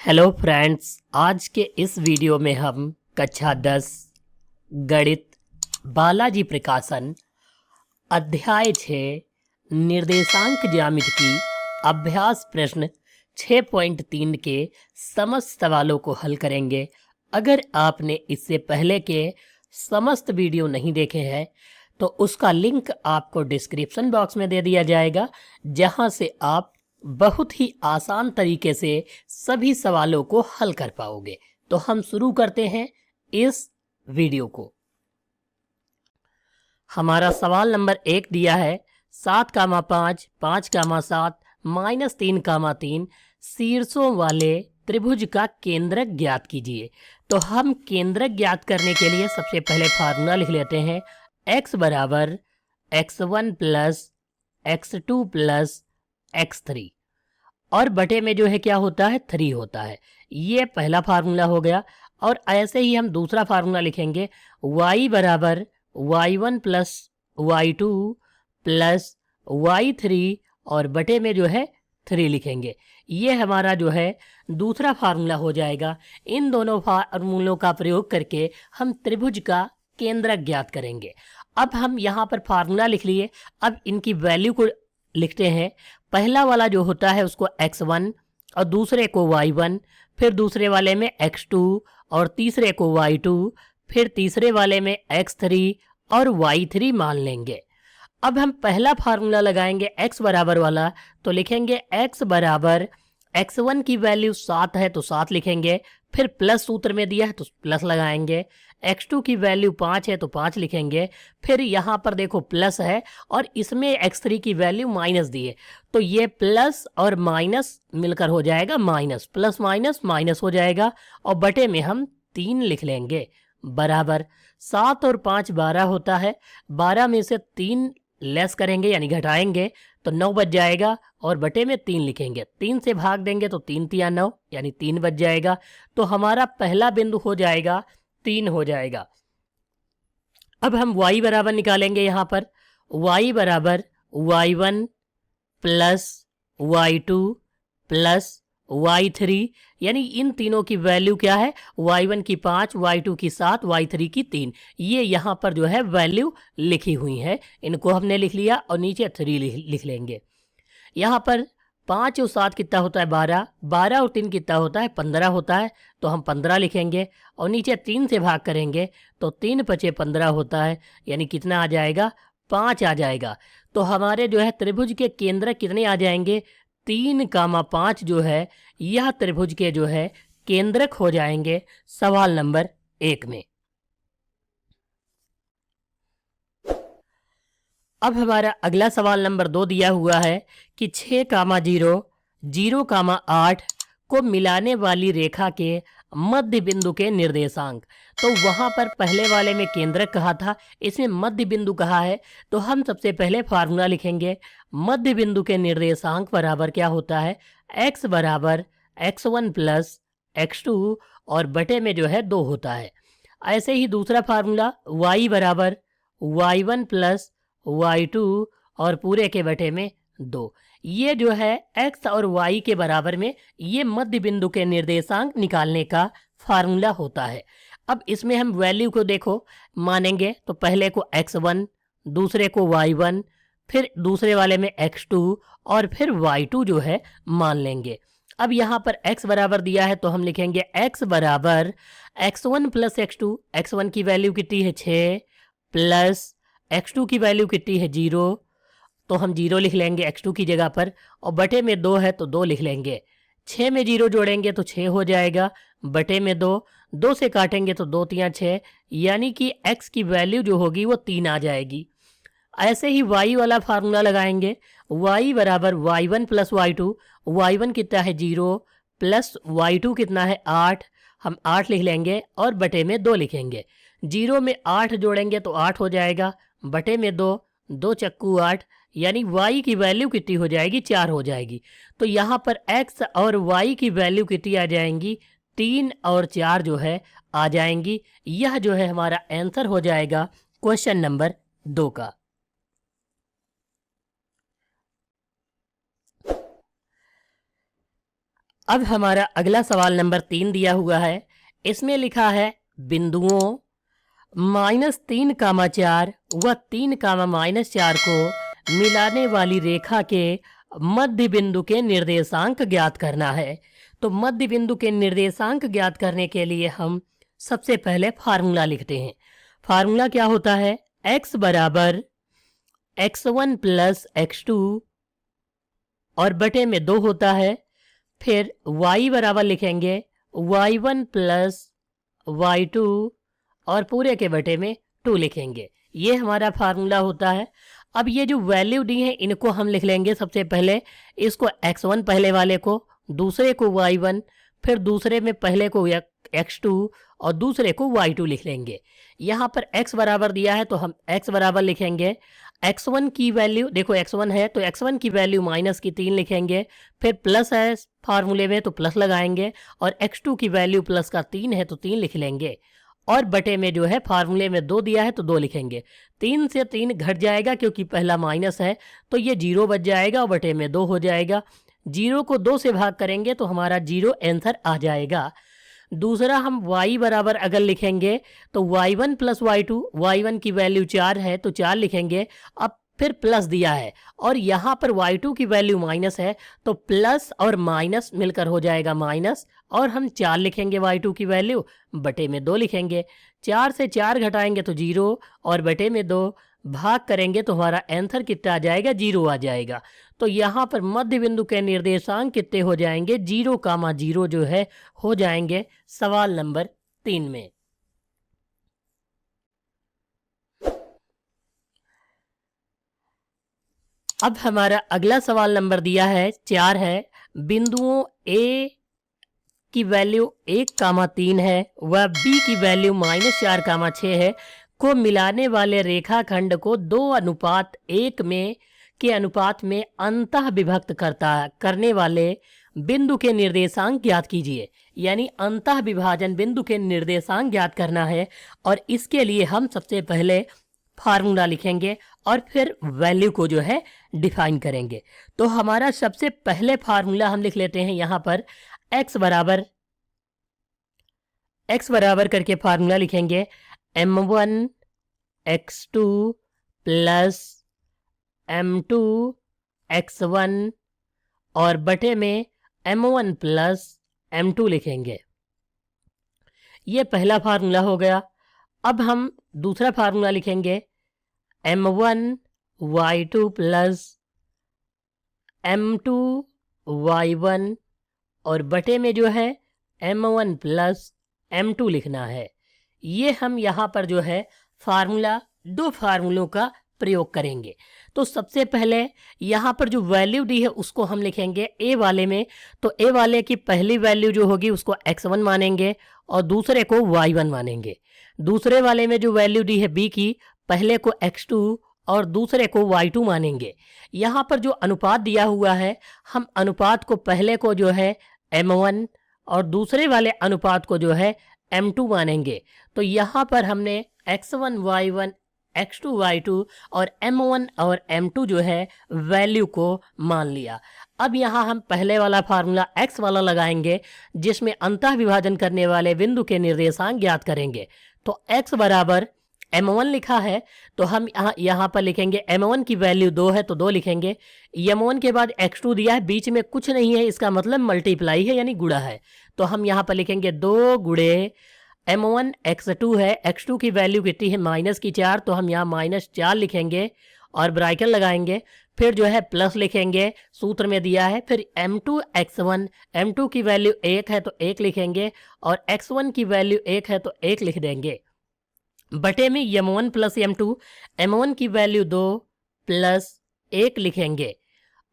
Hello friends, आज के इस वीडियो में हम कक्षा 10 गणित बालाजी प्रकाशन अध्याय 6 निर्देशांक ज्यामिति की अभ्यास प्रश्न 6.3 के समस्त सवालों को हल करेंगे। अगर आपने इससे पहले के समस्त वीडियो नहीं देखे हैं तो उसका लिंक आपको डिस्क्रिप्शन बॉक्स में दे दिया जाएगा, जहां से आप बहुत ही आसान तरीके से सभी सवालों को हल कर पाओगे। तो हम शुरू करते हैं इस वीडियो को। हमारा सवाल नंबर 1 दिया है 7,5, 5,7, -3,3 शीर्षों वाले त्रिभुज का केंद्रक ज्ञात कीजिए। तो हम केंद्रक ज्ञात करने के लिए सबसे पहले फार्मूला लिख लेते हैं। x बराबर x1 plus x2 plus x3 और बटे में जो है क्या होता है 3 होता है। ये पहला फार्मूला हो गया। और ऐसे ही हम दूसरा फार्मूला लिखेंगे y बराबर y1 plus y2 plus y3 और बटे में जो है 3 लिखेंगे। ये हमारा जो है दूसरा फार्मूला हो जाएगा। इन दोनों फार्मूलों का प्रयोग करके हम त्रिभुज का केंद्रक ज्ञात करेंगे। अब हम यहाँ पर फार्मूला लिख लिए। अब इनकी वैल्यू को लिखते हैं। पहला वाला जो होता है उसको x1 और दूसरे को y1, फिर दूसरे वाले में x2 और तीसरे को y2, फिर तीसरे वाले में x3 और y3 मान लेंगे। अब हम पहला फार्मूला लगाएंगे x बराबर वाला, तो लिखेंगे x बराबर x1 की वैल्यू 7 है तो 7 लिखेंगे, फिर प्लस सूत्र में दिया है तो प्लस लगाएंगे। x2 की वैल्यू 5 है तो 5 लिखेंगे, फिर यहाँ पर देखो प्लस है और इसमें x3 की वैल्यू माइनस दी है, तो ये प्लस और माइनस मिलकर हो जाएगा माइनस, प्लस माइनस माइनस हो जाएगा और बटे में हम 3 लिख लेंगे। बराबर 7 और 5 12 होता है, 12 में से 3 लेस करेंगे यानी घटाएंगे तो 9 बच जाएगा और बटे में 3 लिखेंगे। 3 से भाग देंगे तो 3 तिया 9 यानी 3 बच जाएगा। तो हमारा पहला बिंदु हो जाएगा 3 हो जाएगा। अब हम y बराबर निकालेंगे। यहाँ पर y बराबर y1 plus y2 plus y3, यानी इन तीनों की वैल्यू क्या है, y1 की 5, y2 की 7, y3 की 3। ये यहाँ पर जो है वैल्यू लिखी हुई है, इनको हमने लिख लिया और नीचे 3 लिख लेंगे। यहाँ पर 5 और 7 कितना होता है 12, 12 और 3 कितना होता है 15 होता है, तो हम 15 लिखेंगे और नीचे 3 से भाग करेंगे तो 3 पचे 15 होता है, यानी कितना आ जाएगा 5 आ जाएगा। तो हमारे जो है त्रिभुज के केंद्र कितने आ जाएंगे 3,5 जो है यह त्रिभुज के जो है केंद्रक हो जाएंगे सवाल नंबर 1 में। अब हमारा अगला सवाल नंबर 2 दिया हुआ है कि 6,0, 0,8 को मिलाने वाली रेखा के मध्य बिंदु के निर्देशांक। तो वहां पर पहले वाले में केंद्रक कहा था, इसमें मध्य बिंदु कहा है, तो हम सबसे पहले फार्मूला लिखेंगे। मध्य बिंदु के निर्देशांक बराबर क्या होता है, x बराबर x1 प्लस x2 और बटे में जो है 2 होता है। ऐसे ही दूसरा फार्मूला y बराबर y1 प्लस y2 और पूरे के बटे में 2। ये जो है x और y के बराबर में ये मध्य बिंदु के निर्देशांक निकालने का फार्मूला होता है। अब इसमें हम वैल्यू को देखो मानेंगे, तो पहले को x1, दूसरे को y1, फिर दूसरे वाले में x2 और फिर y2 जो है मान लेंगे। अब यहाँ पर x बराबर दिया है तो हम लिखेंगे x बराबर x1 प्लस x2। x1 की वैल्यू कितनी है 6 प्लस x2 की वैल्यू कितनी है 0, तो हम 0 लिख लेंगे x2 की जगह पर, और बटे में 2 है तो 2 लिख लेंगे। 6 में 0 जोड़ेंगे तो 6 हो जाएगा, बटे में 2, 2 से काटेंगे तो 2 तिया 6, यानी कि x की वैल्यू जो होगी वो 3 आ जाएगी। ऐसे ही y वाला फार्मूला लगाएंगे। y बराबर y1 प्लस y2, y1 कितना है 0 प्लस y2 कितना है 8, हम 8 लिख लेंगे और बटे में 2 लिखेंगे। 0 में 8 जोड़ेंगे तो 8 हो जाएगा, बटे में 2, 2 चक्कू 8, यानी y की वैल्यू कितनी हो जाएगी 4 हो जाएगी। तो यहाँ पर x और y की वैल्यू कितनी आ जाएंगी 3 और 4 जो है आ जाएंगी। यह जो है हमारा आंसर हो जाएगा क्वेश्चन नंबर 2 का। अब हमारा अगला सवाल नंबर 3 दिया हुआ है। इसमें लिखा है बिंदुओं -3, 4 व 3, -4 को मिलाने वाली रेखा के मध्य बिंदु के निर्देशांक ज्ञात करना है। तो मध्य बिंदु के निर्देशांक ज्ञात करने के लिए हम सबसे पहले फार्मूला लिखते हैं। फार्मूला क्या होता है? x बराबर x1 प्लस x2 और बटे में 2 होता है। फिर y बराबर लिखेंगे y1 प्लस y2 और पूरे के बटे में 2 लिखेंगे। ये हमारा फार्मूला होता है। अब ये जो वैल्यू दी है इनको हम लिख लेंगे। सबसे पहले इसको x1 पहले वाले को, दूसरे को y1, फिर दूसरे में पहले को x2 और दूसरे को y2 लिख लेंगे। यहाँ पर x बराबर दिया है तो हम x बराबर लिखेंगे x1 की वैल्यू, देखो x1 है तो x1 की वैल्यू -3 लिखेंगे। फिर प्लस है फार्मूले में तो प्लस लगाएंगे और x2 की वैल्यू प्लस का 3 है तो 3 लिख लेंगे। और बटे में जो है फार्मूले में 2 दिया है तो 2 लिखेंगे। 3 से 3 घट जाएगा क्योंकि पहला माइनस है तो ये 0 बच जाएगा और बटे में 2 हो जाएगा। 0 को 2 से भाग करेंगे तो हमारा 0 आंसर आ जाएगा। दूसरा हम y बराबर अगर लिखेंगे तो y1 प्लस y2, y1 की वैल्यू 4 है तो 4 लिखेंगे। अब फिर प्लस दिया है और यहाँ पर y2 की वैल्यू माइनस है तो प्लस और माइनस मिलकर हो जाएगा माइनस और हम 4 लिखेंगे y2 की वैल्यू, बटे में 2 लिखेंगे। 4 से 4 घटाएंगे तो 0 और बटे में 2 भाग करेंगे तो हमारा आंसर कितना आ जाएगा? 0 आ जाएगा। तो यहाँ पर मध्य बिंदु के निर्देशांक कितने हो जाएंगे? 0, 0 जो है हो जाएंगे सवाल नंबर 3 में। अब हमारा अगला सवाल नंबर दिया है 4 है। बिंदुओं A की वैल्यू 1, 3 है व B की वैल्यू -4, 6 है को मिलाने वाले रेखाखंड को 2:1 में के अनुपात में अंतः विभक्त करने वाले बिंदु के निर्देशांक ज्ञात कीजिए। यानी अंतः विभाजन बिंदु के निर्देशांक ज्ञात करना है और इसके लिए हम सबसे पहले फार्मूला लिखेंगे और फिर वैल्यू को जो है डिफाइन करेंगे। तो हमारा सबसे पहले फार्मूला हम लिख लेते हैं यहाँ पर x बराबर करके फार्मूला लिखेंगे m1 x2 plus m2 x1 और बटे में m1 प्लस m2 लिखेंगे। ये पहला फार्मूला हो गया। अब हम दूसरा फार्मूला लिखेंगे m1 y2 plus m2 y1 और बटे में जो है m1 प्लस m2 लिखना है। ये हम यहाँ पर जो है फार्मूला, 2 फार्मूलों का प्रयोग करेंगे। तो सबसे पहले यहाँ पर जो वैल्यू दी है उसको हम लिखेंगे a वाले में। तो a वाले की पहली वैल्यू जो होगी उसको x1 मानेंगे और दूसरे को y1 मानेंगे। दूसरे वाले में जो वैल्यू दी है b की, पहले को x2 और दूसरे को y2 मानेंगे। यहाँ पर जो अनुपात दिया हुआ है हम अनुपात को पहले को जो है m1 और दूसरे वाले अनुपात को जो है m2 मानेंगे। तो यहाँ पर हमने x1 y1 x2 y2 और m1 और m2 जो है वैल्यू को मान लिया। अब यहाँ हम पहले वाला फार्मूला x वाला लगाएंगे जिसमें अंतः विभाजन करने वाले बिंदु के निर्देशांक ज्ञात करेंगे। तो x बराबर m1 लिखा है तो हम यहाँ पर लिखेंगे m1 की वैल्यू 2 है तो 2 लिखेंगे। m1 के बाद x2 दिया है, बीच में कुछ नहीं है, इसका मतलब मल्टीप्लाई है यानी गुणा है। तो हम यहाँ पर लिखेंगे 2 गुणे m1 x2 है, x2 की वैल्यू कितनी है -4 तो हम यहाँ -4 लिखेंगे और ब्रैकेट लगाएंगे। फिर जो है प्लस लिखेंगे, सूत्र में दिया है। फिर m2 x1, m2 की वैल्यू 1 है तो 1 लिखेंगे और x1 की वैल्यू 1 है तो 1 लिख देंगे। बटे में m1 प्लस m2, m1 की वैल्यू 2 प्लस 1 लिखेंगे।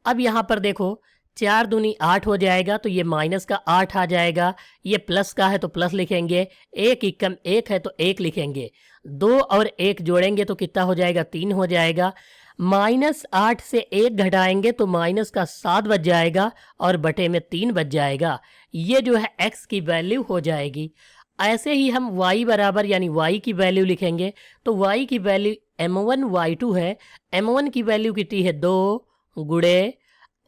अब यहाँ पर देखो 4 दूनी 8 हो जाएगा तो ये माइनस का 8 आ जाएगा। ये प्लस का है तो प्लस लिखेंगे। 1 एकम 1 है तो 1 लिखेंगे। 2 और 1 जोड़ेंगे तो कितना हो जाएगा? 3 हो जाएगा। -8 से 1 घटाएंगे तो माइनस का 7 बच जाएगा और बटे में 3 बच जाएगा। ये जो है x की वैल्यू हो जाएगी। ऐसे ही हम y बराबर यानी y की वैल्यू लिखेंगे। तो y की वैल्यू m1 y2 है। m1 की वैल्यू कितनी है? 2 गुणे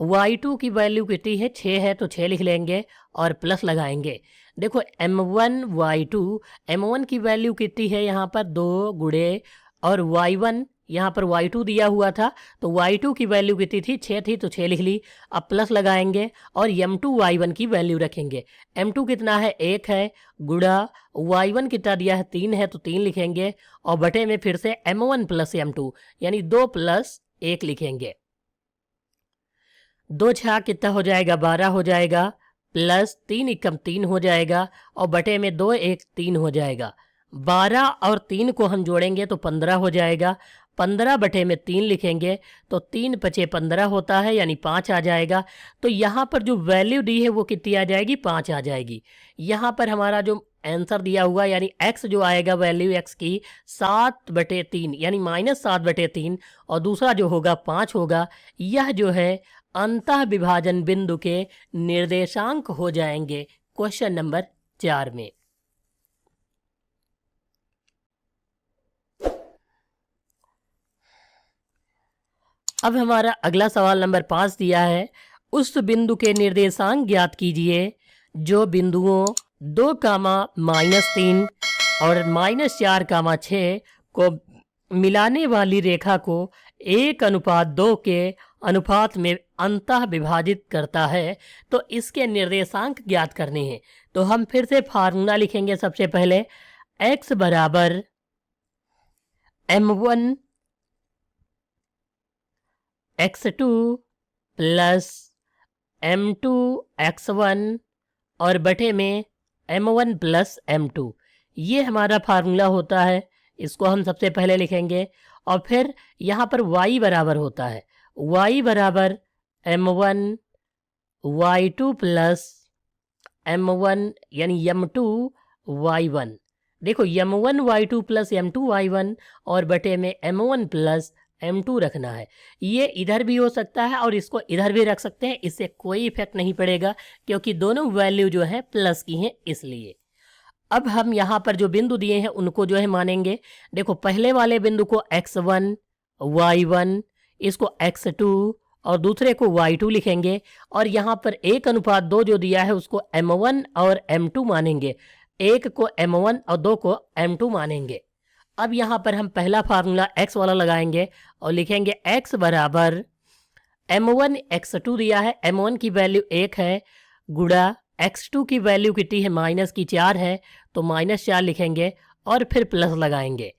y2 की वैल्यू कितनी है, 6 है, तो 6 लिख लेंगे और प्लस लगाएंगे। देखो m1 की वैल्यू कितनी है, यहाँ पर 2 गुणे और y1 यहाँ पर y2 दिया हुआ था, तो y2 की वैल्यू कितनी थी, 6 थी, तो 6 लिख ली। अब प्लस लगाएंगे और m2 y1 की वैल्यू रखेंगे। m2 कितना है, 1 है, गुणा y1 कितना दिया है, 3 है, तो 3 लिखेंगे और बटे में फिर से m1 प्लस m2 यानी 2 प्लस 1 लिखेंगे। 2 छः कितना हो जाएगा, 12 हो जाएगा, प्लस 3 एकम 3 हो जाएगा और बटे में 2 1 3 हो जाएगा। 12 और 3 को हम जोड़ेंगे तो 15 हो जाएगा। 15 बटे में 3 लिखेंगे तो 3 पचे 15 होता है, यानी 5 आ जाएगा। तो यहाँ पर जो वैल्यू दी है वो कितनी आ जाएगी, 5 आ जाएगी। यहाँ पर हमारा जो आंसर दिया हुआ यानी x जो आएगा, वैल्यू x की 7/3 यानी -7/3 और दूसरा जो होगा 5 होगा। यह जो है अंतः विभाजन बिंदु के निर्देशांक हो जाएंगे क्वेश्चन नंबर 4 में। अब हमारा अगला सवाल नंबर 5 दिया है, उस बिंदु के निर्देशांक ज्ञात कीजिए जो बिंदुओं 2, -3 और -4, 6 को मिलाने वाली रेखा को 1:2 के अनुपात में अंतः विभाजित करता है। तो इसके निर्देशांक ज्ञात करने हैं। तो हम फिर से फार्मूला लिखेंगे। सबसे पहले x बराबर m1 x2 plus m2 x1 और बटे में m1 प्लस m2, ये हमारा फार्मूला होता है। इसको हम सबसे पहले लिखेंगे और फिर यहाँ पर y बराबर होता है, y बराबर m1 y2 प्लस m1 यानी m2 y1। देखो m1 y2 plus m2 y1 और बटे में m1 प्लस m2 रखना है। ये इधर भी हो सकता है और इसको इधर भी रख सकते हैं, इससे कोई इफेक्ट नहीं पड़ेगा क्योंकि दोनों वैल्यू जो है प्लस की हैं इसलिए। अब हम यहाँ पर जो बिंदु दिए हैं उनको जो है मानेंगे। देखो पहले वाले बिंदु को x1 y1, इसको x2 और दूसरे को y2 लिखेंगे और यहाँ पर 1:2 जो दिया है उसको m1 और m2 मानेंगे। 1 को m1 और 2 को m2 मानेंगे। अब यहाँ पर हम पहला फार्मूला x वाला लगाएंगे और लिखेंगे x बराबर m1 x2 दिया है, m1 की वैल्यू 1 है, गुणा x2 की वैल्यू कितनी है, -4 है, तो -4 लिखेंगे और फिर प्लस लगाएंगे।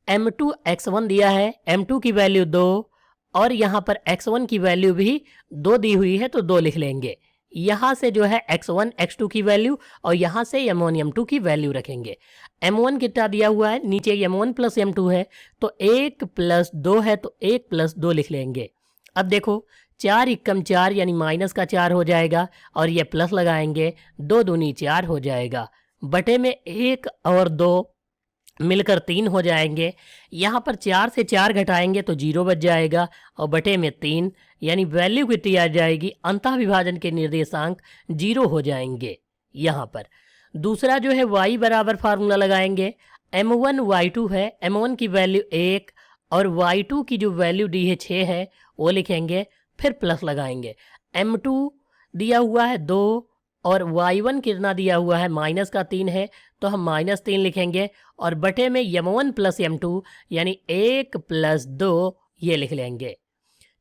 m2 x1 दिया है, m2 की वैल्यू 2 और यहाँ पर x1 की वैल्यू भी 2 दी हुई है तो 2 लिख लेंगे। यहाँ से जो है x1 x2 की वैल्यू और यहाँ से m1 m2 की वैल्यू रखेंगे। m1 कितना दिया हुआ है, नीचे m1 प्लस m2 है तो 1 + 2 है तो 1 + 2 लिख लेंगे। अब देखो 4 एकम 4 यानी -4 हो जाएगा और ये प्लस लगाएंगे, 2 दूनी 4 हो जाएगा, बटे में 1 और 2 मिलकर 3 हो जाएंगे। यहाँ पर 4 से 4 घटाएंगे तो 0 बच जाएगा और बटे में 3 यानी वैल्यू कितनी आ जाएगी, अंतः विभाजन के निर्देशांक 0 हो जाएंगे। यहाँ पर दूसरा जो है y बराबर फार्मूला लगाएंगे। m1 y2 है, m1 की वैल्यू 1 और y2 की जो वैल्यू दी है 6 है वो लिखेंगे, फिर प्लस लगाएंगे। m2 दिया हुआ है 2 और y1 कितना दिया हुआ है, -3 है तो हम -3 लिखेंगे और बटे में m1 प्लस m2 यानी 1 + 2 ये लिख लेंगे।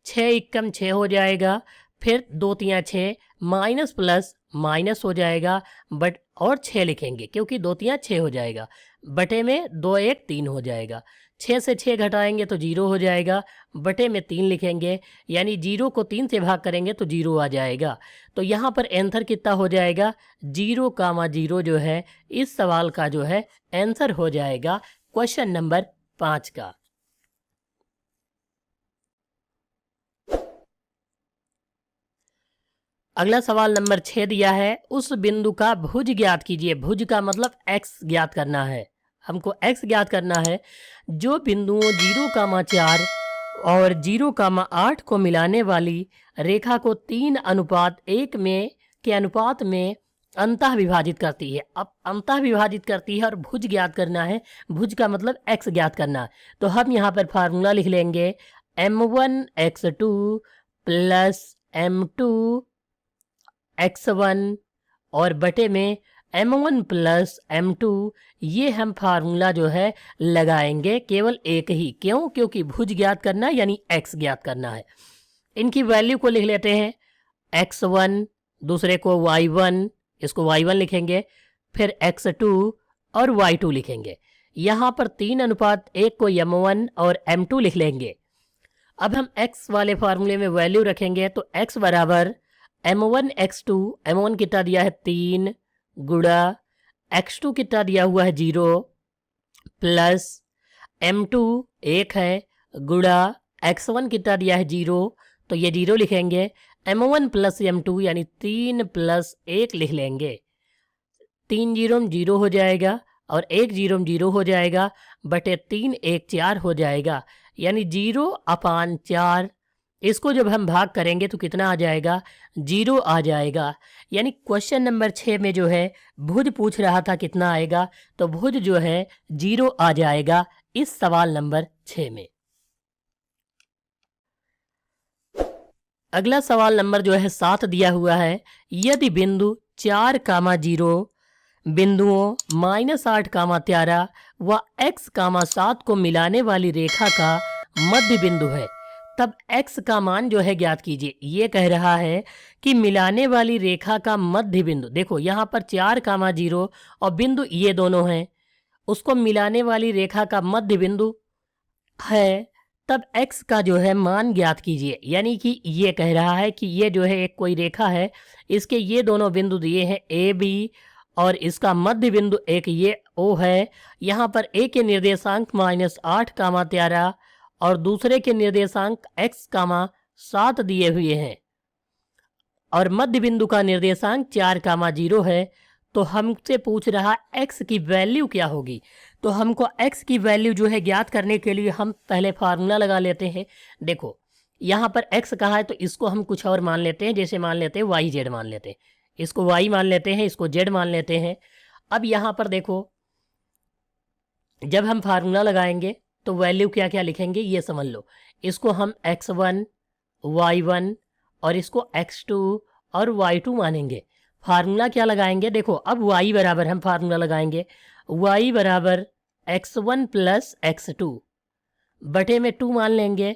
6 एकम 6 हो जाएगा, फिर 2 3 6 माइनस प्लस माइनस हो जाएगा, बट और 6 लिखेंगे क्योंकि 2 3 6 हो जाएगा, बटे में 2 1 3 हो जाएगा। 6 से 6 घटाएंगे तो 0 हो जाएगा, बटे में 3 लिखेंगे यानी 0 को 3 से भाग करेंगे तो 0 आ जाएगा। तो यहाँ पर आंसर कितना हो जाएगा, 0,0 जो है इस सवाल का जो है आंसर हो जाएगा क्वेश्चन नंबर 5 का। अगला सवाल नंबर 6 दिया है, उस बिंदु का भुज ज्ञात कीजिए। भुज का मतलब x ज्ञात करना है, हमको x ज्ञात करना है जो बिंदुओं 0,4 और 0,8 को मिलाने वाली रेखा को 3:1 में के अनुपात में अंतः विभाजित करती है। अब अंतः विभाजित करती है और भुज ज्ञात करना है, भुज का मतलब x ज्ञात करना है। तो हम यहाँ पर फार्मूला लिख लेंगे m1 x2 plus m2 x1 और बटे में m1 प्लस m2, ये हम फार्मूला जो है लगाएंगे केवल एक ही। क्यों? क्योंकि भुज ज्ञात करना है यानी x ज्ञात करना है। इनकी वैल्यू को लिख लेते हैं x1, दूसरे को y1, इसको y1 लिखेंगे, फिर x2 और y2 लिखेंगे। यहाँ पर 3:1 को m1 और m2 लिख लेंगे। अब हम x वाले फार्मूले में वैल्यू रखेंगे तो x बराबर m1 x2, m1 कितना दिया है 3 गुणा x2 कितना दिया हुआ है 0 प्लस m2 1 है गुणा x1 कितना दिया है 0, तो ये 0 लिखेंगे। m1 प्लस m2 यानी 3 प्लस 1 लिख लेंगे। 3 0 0 हो जाएगा और 1 0 0 हो जाएगा, बटे 3 1 4 हो जाएगा, यानी 0/4। इसको जब हम भाग करेंगे तो कितना आ जाएगा? 0 आ जाएगा। यानी क्वेश्चन नंबर 6 में जो है भुज पूछ रहा था कितना आएगा, तो भुज जो है 0 आ जाएगा इस सवाल नंबर 6 में। अगला सवाल नंबर जो है 7 दिया हुआ है। यदि बिंदु 4,0 बिंदुओं -8,13 व x,7 को मिलाने वाली रेखा का मध्य बिंदु है, तब x का मान जो है ज्ञात कीजिए। ये कह रहा है कि मिलाने वाली रेखा का मध्य बिंदु, देखो यहाँ पर 4,0 और बिंदु ये दोनों हैं, उसको मिलाने वाली रेखा का मध्य बिंदु है, तब x का जो है मान ज्ञात कीजिए। यानी कि ये कह रहा है कि ये जो है एक कोई रेखा है, इसके ये दोनों बिंदु दिए हैं a b और इसका मध्य बिंदु एक ये O है। यहाँ पर a के निर्देशांक -8,13 और दूसरे के निर्देशांक x,7 दिए हुए हैं और मध्य बिंदु का निर्देशांक 4,0 है। तो हमसे पूछ रहा x की वैल्यू क्या होगी। तो हमको x की वैल्यू जो है ज्ञात करने के लिए हम पहले फार्मूला लगा लेते हैं। देखो यहाँ पर x कहा है तो इसको हम कुछ और मान लेते हैं, जैसे मान लेते हैं y z मान लेते हैं, इसको y मान लेते हैं, इसको z मान लेते हैं। अब यहाँ पर देखो जब हम फार्मूला लगाएंगे तो वैल्यू क्या क्या लिखेंगे ये समझ लो। इसको हम x1 y1 और इसको x2 और y2 मानेंगे। फार्मूला क्या लगाएंगे? देखो अब y बराबर हम फार्मूला लगाएंगे y बराबर x1 प्लस x2 बटे में 2 मान लेंगे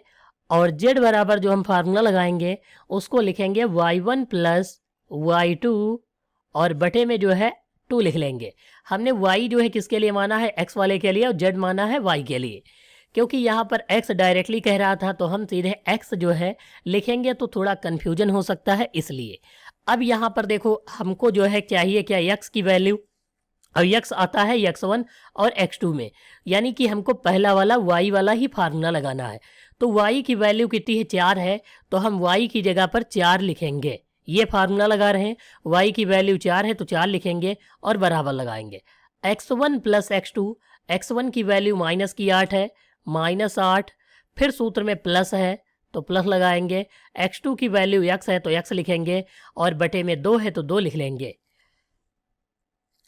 और z बराबर जो हम फार्मूला लगाएंगे उसको लिखेंगे y1 प्लस y2 और बटे में जो है 2 लिख लेंगे। हमने y जो है किसके लिए माना है? x वाले के लिए, और z माना है y के लिए। क्योंकि यहाँ पर x डायरेक्टली कह रहा था तो हम सीधे x जो है लिखेंगे तो थोड़ा कन्फ्यूजन हो सकता है, इसलिए। अब यहाँ पर देखो हमको जो है चाहिए क्या? x की वैल्यू, और x आता है x1 और x2 में, यानी कि हमको पहला वाला y वाला ही फार्मूला लगाना है। तो y की वैल्यू कितनी है? 4 है, तो हम y की जगह पर 4 लिखेंगे। ये फार्मूला लगा रहे हैं, y की वैल्यू 4 है तो 4 लिखेंगे और बराबर लगाएंगे। x1 प्लस x2, x1 की वैल्यू -8 है, -8, फिर सूत्र में प्लस है तो प्लस लगाएंगे। x2 की वैल्यू x है तो x लिखेंगे और बटे में 2 है तो 2 लिख लेंगे।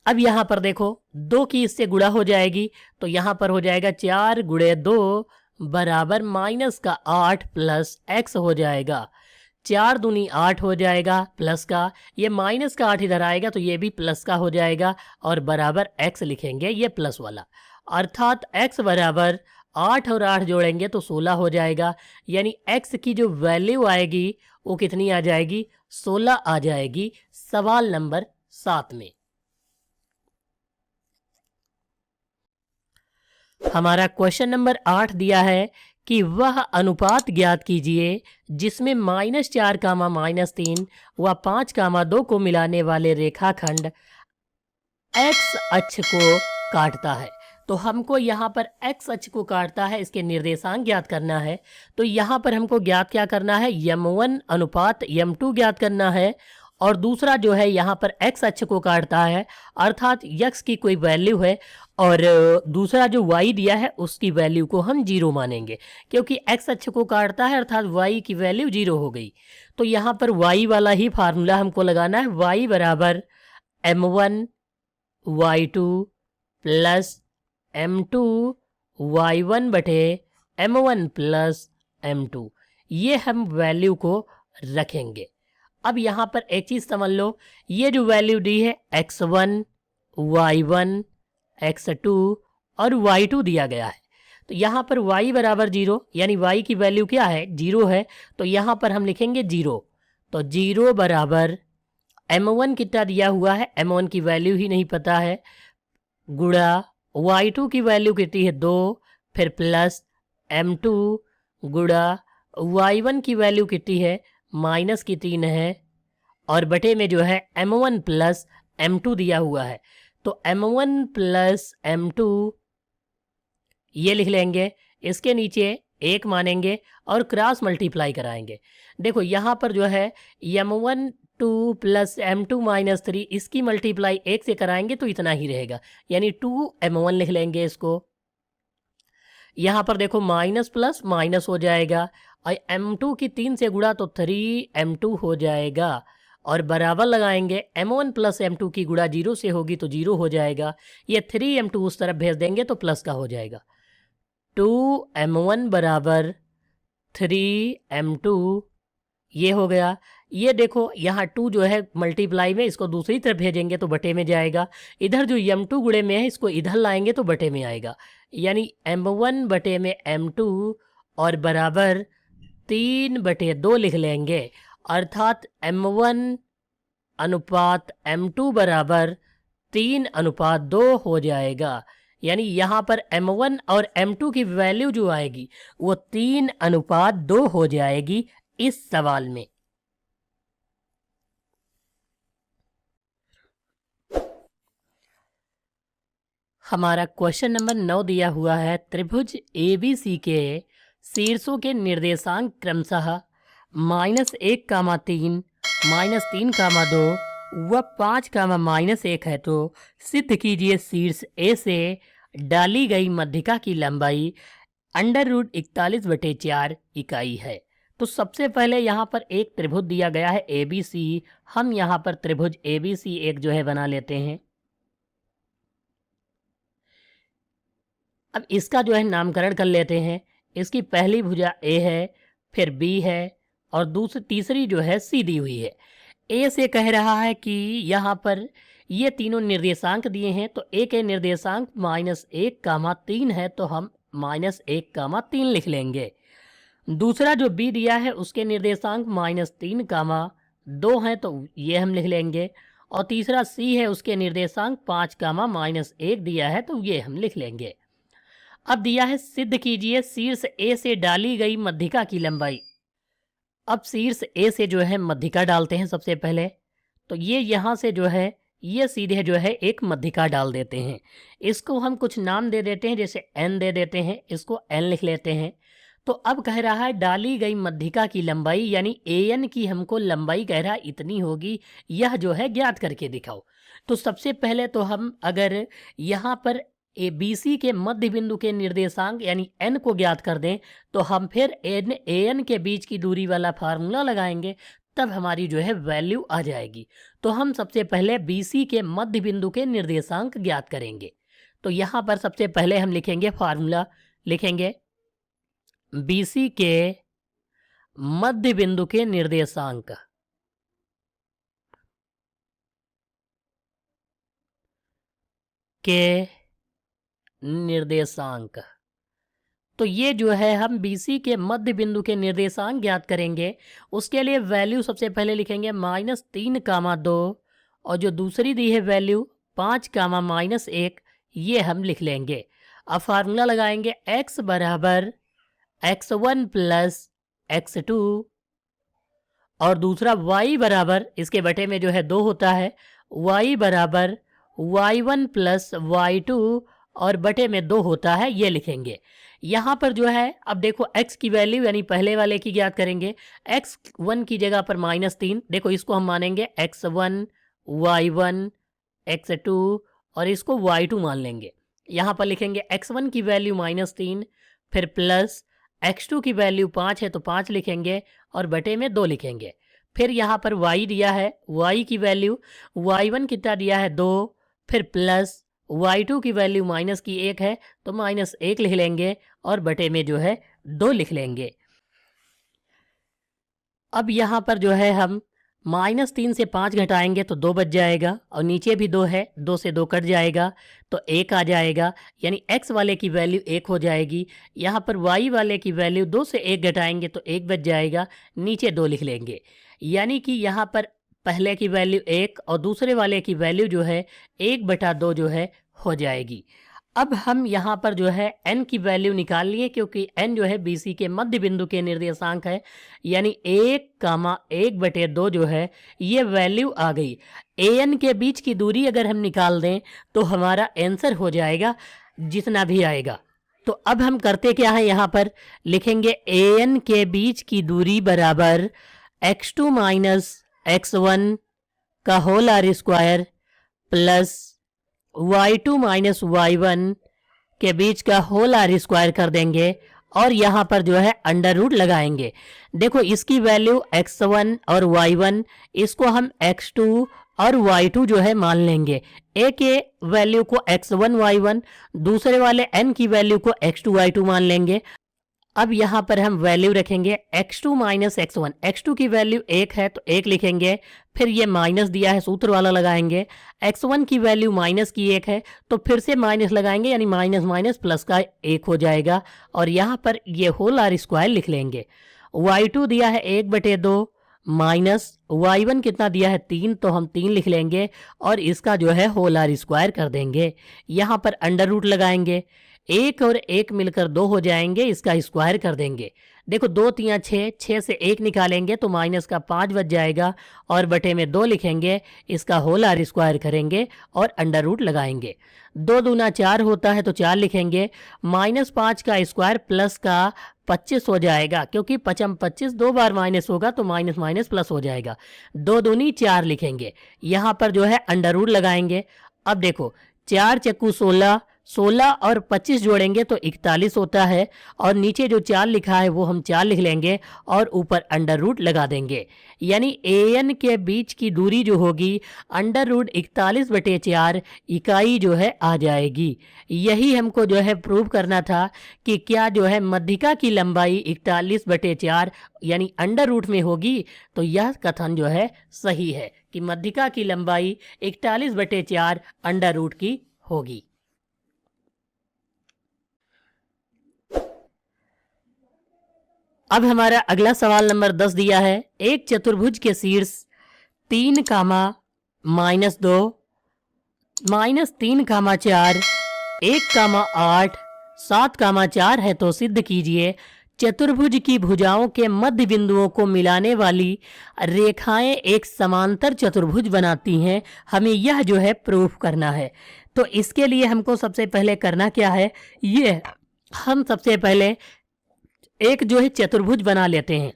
अब यहाँ पर देखो 2 की इससे गुणा हो जाएगी तो यहाँ पर हो जाएगा 4 गुणे 2 बराबर -8 प्लस x हो जाएगा। 4 दूनी 8 हो जाएगा प्लस का, ये -8 इधर आएगा तो ये भी प्लस का हो जाएगा और बराबर x लिखेंगे, ये प्लस वाला। अर्थात x बराबर 8 और 8 जोड़ेंगे तो 16 हो जाएगा। यानी x की जो वैल्यू आएगी वो कितनी आ जाएगी? 16 आ जाएगी सवाल नंबर 7 में। हमारा क्वेश्चन नंबर 8 दिया है कि वह अनुपात ज्ञात कीजिए जिसमें -4, -3 व 5, 2 को मिलाने वाले रेखाखंड x अक्ष को काटता है। तो हमको यहाँ पर x अक्ष को काटता है, इसके निर्देशांक ज्ञात करना है। तो यहाँ पर हमको ज्ञात क्या करना है? m1 अनुपात m2 ज्ञात करना है, और दूसरा जो है यहाँ पर x अक्ष को काटता है, अर्थात x की कोई वैल्यू है और दूसरा जो y दिया है उसकी वैल्यू को हम 0 मानेंगे, क्योंकि x अक्ष को काटता है अर्थात y की वैल्यू 0 हो गई। तो यहाँ पर y वाला ही फार्मूला हमको लगाना है। y बराबर m1 y2 plus m2 y1 बटे m1 प्लस m2, ये हम वैल्यू को रखेंगे। अब यहाँ पर एक चीज़ समझ लो, ये जो वैल्यू दी है x1, y1, x2 और y2 दिया गया है, तो यहाँ पर y बराबर 0, यानी y की वैल्यू क्या है 0 है, तो यहाँ पर हम लिखेंगे 0। तो 0 बराबर m1 कितना दिया हुआ है, m1 की वैल्यू ही नहीं पता है, गुणा y2 की वैल्यू कितनी है 2, फिर प्लस m2 गुणा y1 की वैल्यू कितनी है माइनस की 3 है, और बटे में जो है m1 प्लस m2 दिया हुआ है, तो m1 प्लस m2 ये लिख लेंगे, इसके नीचे 1 मानेंगे और क्रॉस मल्टीप्लाई कराएंगे। देखो यहाँ पर जो है m1 2 प्लस m2 माइनस 3, इसकी मल्टीप्लाई 1 से कराएंगे तो इतना ही रहेगा, यानी 2m1 लिख लेंगे इसको। यहाँ पर देखो माइनस प्लस माइनस हो जाएगा, और m2 की 3 से गुणा तो 3m2 हो जाएगा, और बराबर लगाएंगे m1 प्लस m2 की गुणा 0 से होगी तो 0 हो जाएगा, ये 3m2 उस तरफ भेज देंगे तो प्लस का हो जाएगा। 2m1 बराबर 3m2 ये हो गया। ये देखो यहाँ 2 जो है मल्टीप्लाई में, इसको दूसरी तरफ भेजेंगे तो बटे में जाएगा, इधर जो m2 गुणे में है इसको इधर लाएंगे तो बटे में आएगा, यानी m1 बटे में m2 और बराबर 3/2 लिख लेंगे, अर्थात m1 अनुपात m2 बराबर 3:2 हो जाएगा। यानी यहाँ पर m1 और m2 की वैल्यू जो आएगी वो 3:2 हो जाएगी इस सवाल में। हमारा क्वेश्चन नंबर 9 दिया हुआ है, त्रिभुज ABC के शीर्षों के निर्देशांक क्रमशः -1, 3, -3, 2 व 5, -1 है, तो सिद्ध कीजिए शीर्ष A से डाली गई मध्यिका की लंबाई √41/4 इकाई है। तो सबसे पहले यहाँ पर एक त्रिभुज दिया गया है ABC, हम यहाँ पर त्रिभुज ABC एक जो है बना लेते हैं। अब इसका जो है नामकरण कर लेते हैं, इसकी पहली भुजा A है, फिर B है, और तीसरी जो है C दी हुई है। A से कह रहा है कि यहाँ पर ये तीनों निर्देशांक दिए हैं, तो A के निर्देशांक -1, 3 है, तो हम -1, 3 लिख लेंगे। दूसरा जो B दिया है उसके निर्देशांक -3, 2 हैं, तो ये हम लिख लेंगे, और तीसरा C है उसके निर्देशांक 5, -1 दिया है, तो ये हम लिख लेंगे। अब दिया है सिद्ध कीजिए शीर्ष A से डाली गई मध्यिका की लंबाई। अब शीर्ष A से जो है मध्यिका डालते हैं सबसे पहले, तो ये यहाँ से जो है ये सीधे जो है एक मध्यिका डाल देते हैं। इसको हम कुछ नाम दे देते हैं, जैसे n दे देते हैं, इसको n लिख लेते हैं। तो अब कह रहा है डाली गई मध्यिका की लंबाई, यानी an की हमको लंबाई कह रहा है इतनी होगी, यह जो है ज्ञात करके दिखाओ। तो सबसे पहले तो हम अगर यहाँ पर ABC के मध्य बिंदु के निर्देशांक यानी n को ज्ञात कर दें, तो हम फिर an के बीच की दूरी वाला फार्मूला लगाएंगे, तब हमारी जो है वैल्यू आ जाएगी। तो हम सबसे पहले BC के मध्य बिंदु के निर्देशांक ज्ञात करेंगे। तो यहाँ पर सबसे पहले हम लिखेंगे फार्मूला, लिखेंगे BC के मध्य बिंदु के निर्देशांक तो ये जो है हम BC के मध्य बिंदु के निर्देशांक ज्ञात करेंगे। उसके लिए वैल्यू सबसे पहले लिखेंगे -3, 2, और जो दूसरी दी है वैल्यू 5, -1, ये हम लिख लेंगे। अब फार्मूला लगाएंगे x बराबर x1 प्लस x2, और दूसरा y बराबर इसके बटे में जो है 2 होता है, y बराबर y1 प्लस y2 और बटे में 2 होता है, ये लिखेंगे। यहाँ पर जो है अब देखो x की वैल्यू यानी पहले वाले की ज्ञात करेंगे। x1 की जगह पर -3, देखो इसको हम मानेंगे x1, y1, x2 और इसको y2 मान लेंगे। यहाँ पर लिखेंगे x1 की वैल्यू -3, फिर प्लस x2 की वैल्यू 5 है तो 5 लिखेंगे और बटे में 2 लिखेंगे। फिर यहाँ पर y दिया है, y की वैल्यू y1 कितना दिया है 2, फिर प्लस y2 की वैल्यू -1 है तो -1 लिख लेंगे और बटे में जो है 2 लिख लेंगे। अब यहाँ पर जो है हम -3 से 5 घटाएंगे तो 2 बच जाएगा, और नीचे भी 2 है, 2 से 2 कट जाएगा तो 1 आ जाएगा, यानी x वाले की वैल्यू 1 हो जाएगी। यहाँ पर y वाले की वैल्यू 2 से 1 घटाएंगे तो 1 बच जाएगा, नीचे 2 लिख लेंगे। यानी कि यहाँ पर पहले की वैल्यू 1 और दूसरे वाले की वैल्यू जो है 1/2 जो है हो जाएगी। अब हम यहाँ पर जो है n की वैल्यू निकाल लिए, क्योंकि n जो है BC के मध्य बिंदु के निर्देशांक है, यानी 1,1/2 जो है ये वैल्यू आ गई। an के बीच की दूरी अगर हम निकाल दें तो हमारा आंसर हो जाएगा जितना भी आएगा। तो अब हम करते क्या है, यहाँ पर लिखेंगे an के बीच की दूरी बराबर x2 माइनस x1 का whole R square plus y2 minus y1 के बीच का होल आर स्क्वायर कर देंगे, और यहाँ पर जो है अंडर रूट लगाएंगे। देखो इसकी वैल्यू x1 और y1, इसको हम x2 और y2 जो है मान लेंगे। a के वैल्यू को x1 y1, दूसरे वाले n की वैल्यू को x2 y2 मान लेंगे। अब यहाँ पर हम वैल्यू रखेंगे x2 माइनस x1, x2 की वैल्यू 1 है तो 1 लिखेंगे, फिर ये माइनस दिया है सूत्र वाला लगाएंगे। x1 की वैल्यू माइनस की 1 है तो फिर से माइनस लगाएंगे, यानी माइनस माइनस प्लस का 1 हो जाएगा, और यहाँ पर ये होल आर स्क्वायर लिख लेंगे। y2 दिया है 1/2 माइनस y1 कितना दिया है 3, तो हम 3 लिख लेंगे, और इसका जो है होल आर स्क्वायर कर देंगे। यहाँ पर अंडर रूट लगाएंगे, 1 और 1 मिलकर 2 हो जाएंगे, इसका स्क्वायर कर देंगे। देखो 2 3 6, 6 से 1 निकालेंगे तो माइनस का 5 बच जाएगा, और बटे में 2 लिखेंगे, इसका होल आर स्क्वायर करेंगे और अंडर रूट लगाएंगे। 2 दूना 4 होता है तो 4 लिखेंगे, -5 का स्क्वायर प्लस का 25 हो जाएगा, क्योंकि 5 25 दो बार माइनस होगा तो माइनस माइनस प्लस हो जाएगा। 2 दूनी 4 लिखेंगे, यहाँ पर जो है अंडर रूट लगाएंगे। अब देखो 4 चक्कू 16, 16 और 25 जोड़ेंगे तो 41 होता है, और नीचे जो 4 लिखा है वो हम 4 लिख लेंगे और ऊपर अंडर रूट लगा देंगे। यानी an के बीच की दूरी जो होगी अंडर रूट 41/4 इकाई जो है आ जाएगी। यही हमको जो है प्रूव करना था कि क्या जो है मध्यिका की लंबाई 41/4 यानी अंडर रूट में होगी। तो यह कथन जो है सही है कि मध्यिका की लंबाई 41/4 अंडर रूट की होगी। अब हमारा अगला सवाल नंबर 10 दिया है, एक चतुर्भुज के शीर्ष 3, -2, -3, 4, 1, 8, 7, 4 है तो सिद्ध कीजिए चतुर्भुज की भुजाओं के मध्य बिंदुओं को मिलाने वाली रेखाएं एक समांतर चतुर्भुज बनाती हैं। हमें यह जो है प्रूफ करना है। तो इसके लिए हमको सबसे पहले करना क्या है, ये हम सबसे पहले एक जो है चतुर्भुज बना लेते हैं।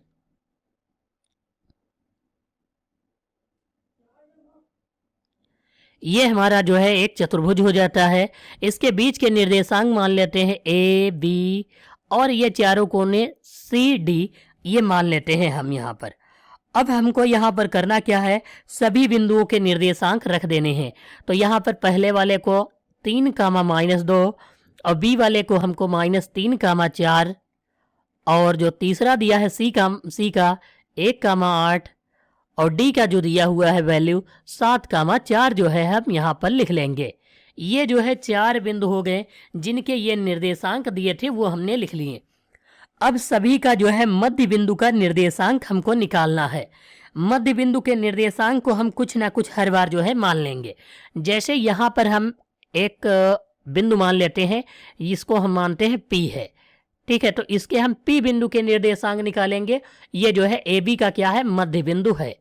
ये हमारा जो है एक चतुर्भुज हो जाता है। इसके बीच के निर्देशांक मान लेते हैं ए बी, और ये चारों कोने सी डी ये मान लेते हैं हम यहाँ पर। अब हमको यहाँ पर करना क्या है, सभी बिंदुओं के निर्देशांक रख देने हैं। तो यहाँ पर पहले वाले को 3, -2, और बी वाले को हमको -3, 4, और जो तीसरा दिया है सी का 1, 8, और डी का जो दिया हुआ है वैल्यू 7, 4 जो है हम यहाँ पर लिख लेंगे। ये जो है 4 बिंदु हो गए जिनके ये निर्देशांक दिए थे वो हमने लिख लिए। अब सभी का जो है मध्य बिंदु का निर्देशांक हमको निकालना है। मध्य बिंदु के निर्देशांक को हम कुछ ना कुछ हर बार जो है मान लेंगे। जैसे यहाँ पर हम एक बिंदु मान लेते हैं, इसको हम मानते हैं P है, ठीक है। तो इसके हम P बिंदु के निर्देशांक निकालेंगे। ये जो है AB का क्या है, मध्य बिंदु है।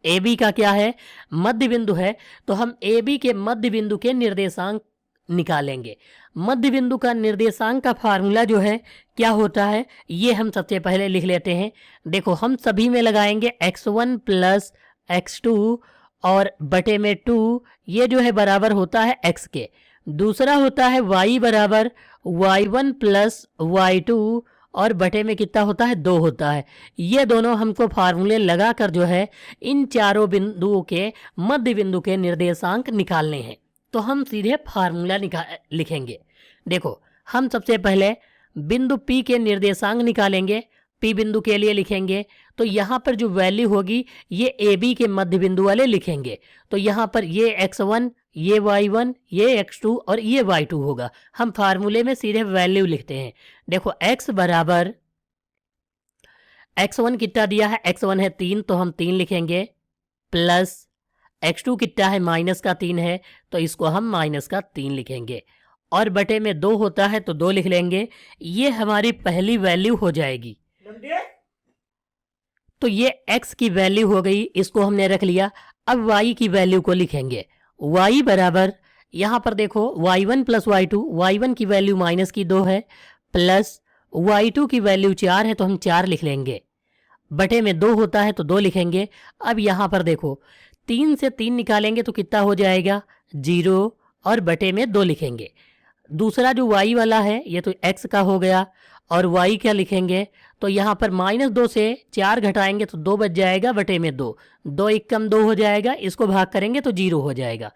AB का क्या है, मध्य बिंदु है। तो हम AB के मध्य बिंदु के निर्देशांक निकालेंगे। मध्य बिंदु का निर्देशांक का फार्मूला जो है क्या होता है, ये हम सबसे पहले लिख लेते हैं। देखो हम सभी में लगाएंगे x1 प्लस x2 और बटे में 2, ये जो है बराबर होता है x के। दूसरा होता है y बराबर y1 प्लस y2 और बटे में कितना होता है, 2 होता है। ये दोनों हमको फार्मूले लगाकर जो है इन चारों बिंदुओं के मध्य बिंदु के निर्देशांक निकालने हैं। तो हम सीधे फार्मूला लिखेंगे। देखो हम सबसे पहले बिंदु P के निर्देशांक निकालेंगे। P बिंदु के लिए लिखेंगे तो यहाँ पर जो वैल्यू होगी ये AB के मध्य बिंदु वाले लिखेंगे। तो यहाँ पर ये x1, ये y1, ये x2 और ये y2 होगा। हम फार्मूले में सीधे वैल्यू लिखते हैं। देखो x बराबर x1 कितना दिया है, x1 है 3 तो हम 3 लिखेंगे, प्लस x2 कितना है माइनस का 3 है तो इसको हम माइनस का 3 लिखेंगे, और बटे में 2 होता है तो 2 लिख लेंगे। ये हमारी पहली वैल्यू हो जाएगी। तो ये x की वैल्यू हो गई, इसको हमने रख लिया। अब y की वैल्यू को लिखेंगे। y बराबर यहाँ पर देखो y1 प्लस y2, y1 की वैल्यू माइनस की 2 है, प्लस y2 की वैल्यू 4 है तो हम 4 लिख लेंगे, बटे में 2 होता है तो 2 लिखेंगे। अब यहाँ पर देखो 3 से 3 निकालेंगे तो कितना हो जाएगा 0, और बटे में 2 लिखेंगे। दूसरा जो y वाला है ये तो x का हो गया, और y क्या लिखेंगे तो यहाँ पर -2 से 4 घटाएंगे तो 2 बच जाएगा, बटे में 2, 2 एक कम 2 हो जाएगा, इसको भाग करेंगे तो 0 हो जाएगा।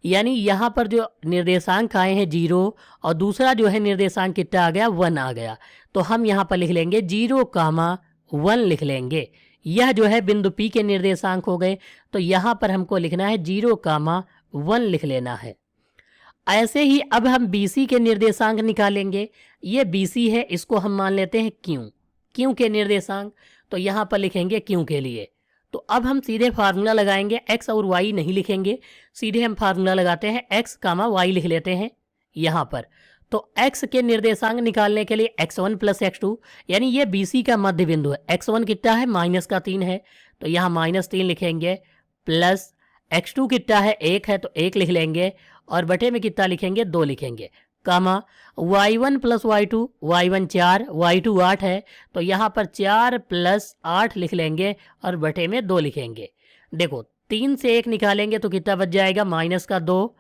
यानी यहाँ पर जो निर्देशांक आए हैं 0, और दूसरा जो है निर्देशांक कितना आ गया 1 आ गया। तो हम यहाँ पर लिख लेंगे 0,1 लिख लेंगे। यह जो है बिंदु P के निर्देशांक हो गए। तो यहाँ पर हमको लिखना है 0,1 लिख लेना है। ऐसे ही अब हम BC के निर्देशांक निकालेंगे। ये BC है, इसको हम मान लेते हैं Q के निर्देशांक। तो यहाँ पर लिखेंगे Q के लिए। तो अब हम सीधे फार्मूला लगाएंगे, x और y नहीं लिखेंगे, सीधे हम फार्मूला लगाते हैं x, y लिख लेते हैं यहाँ पर। तो x के निर्देशांक निकालने के लिए x1 प्लस x2, यानी ये BC का मध्य बिंदु है। x1 कितना है माइनस का 3 है तो यहाँ -3 लिखेंगे, प्लस x2 कितना है 1 है तो 1 लिख लेंगे, और बटे में कितना लिखेंगे 2 लिखेंगे, कामा y1 plus y2, y1 4, y2 8 है तो यहाँ पर 4 प्लस 8 लिख लेंगे, और बटे में 2 लिखेंगे। देखो 3 से 1 निकालेंगे तो कितना बच जाएगा -2,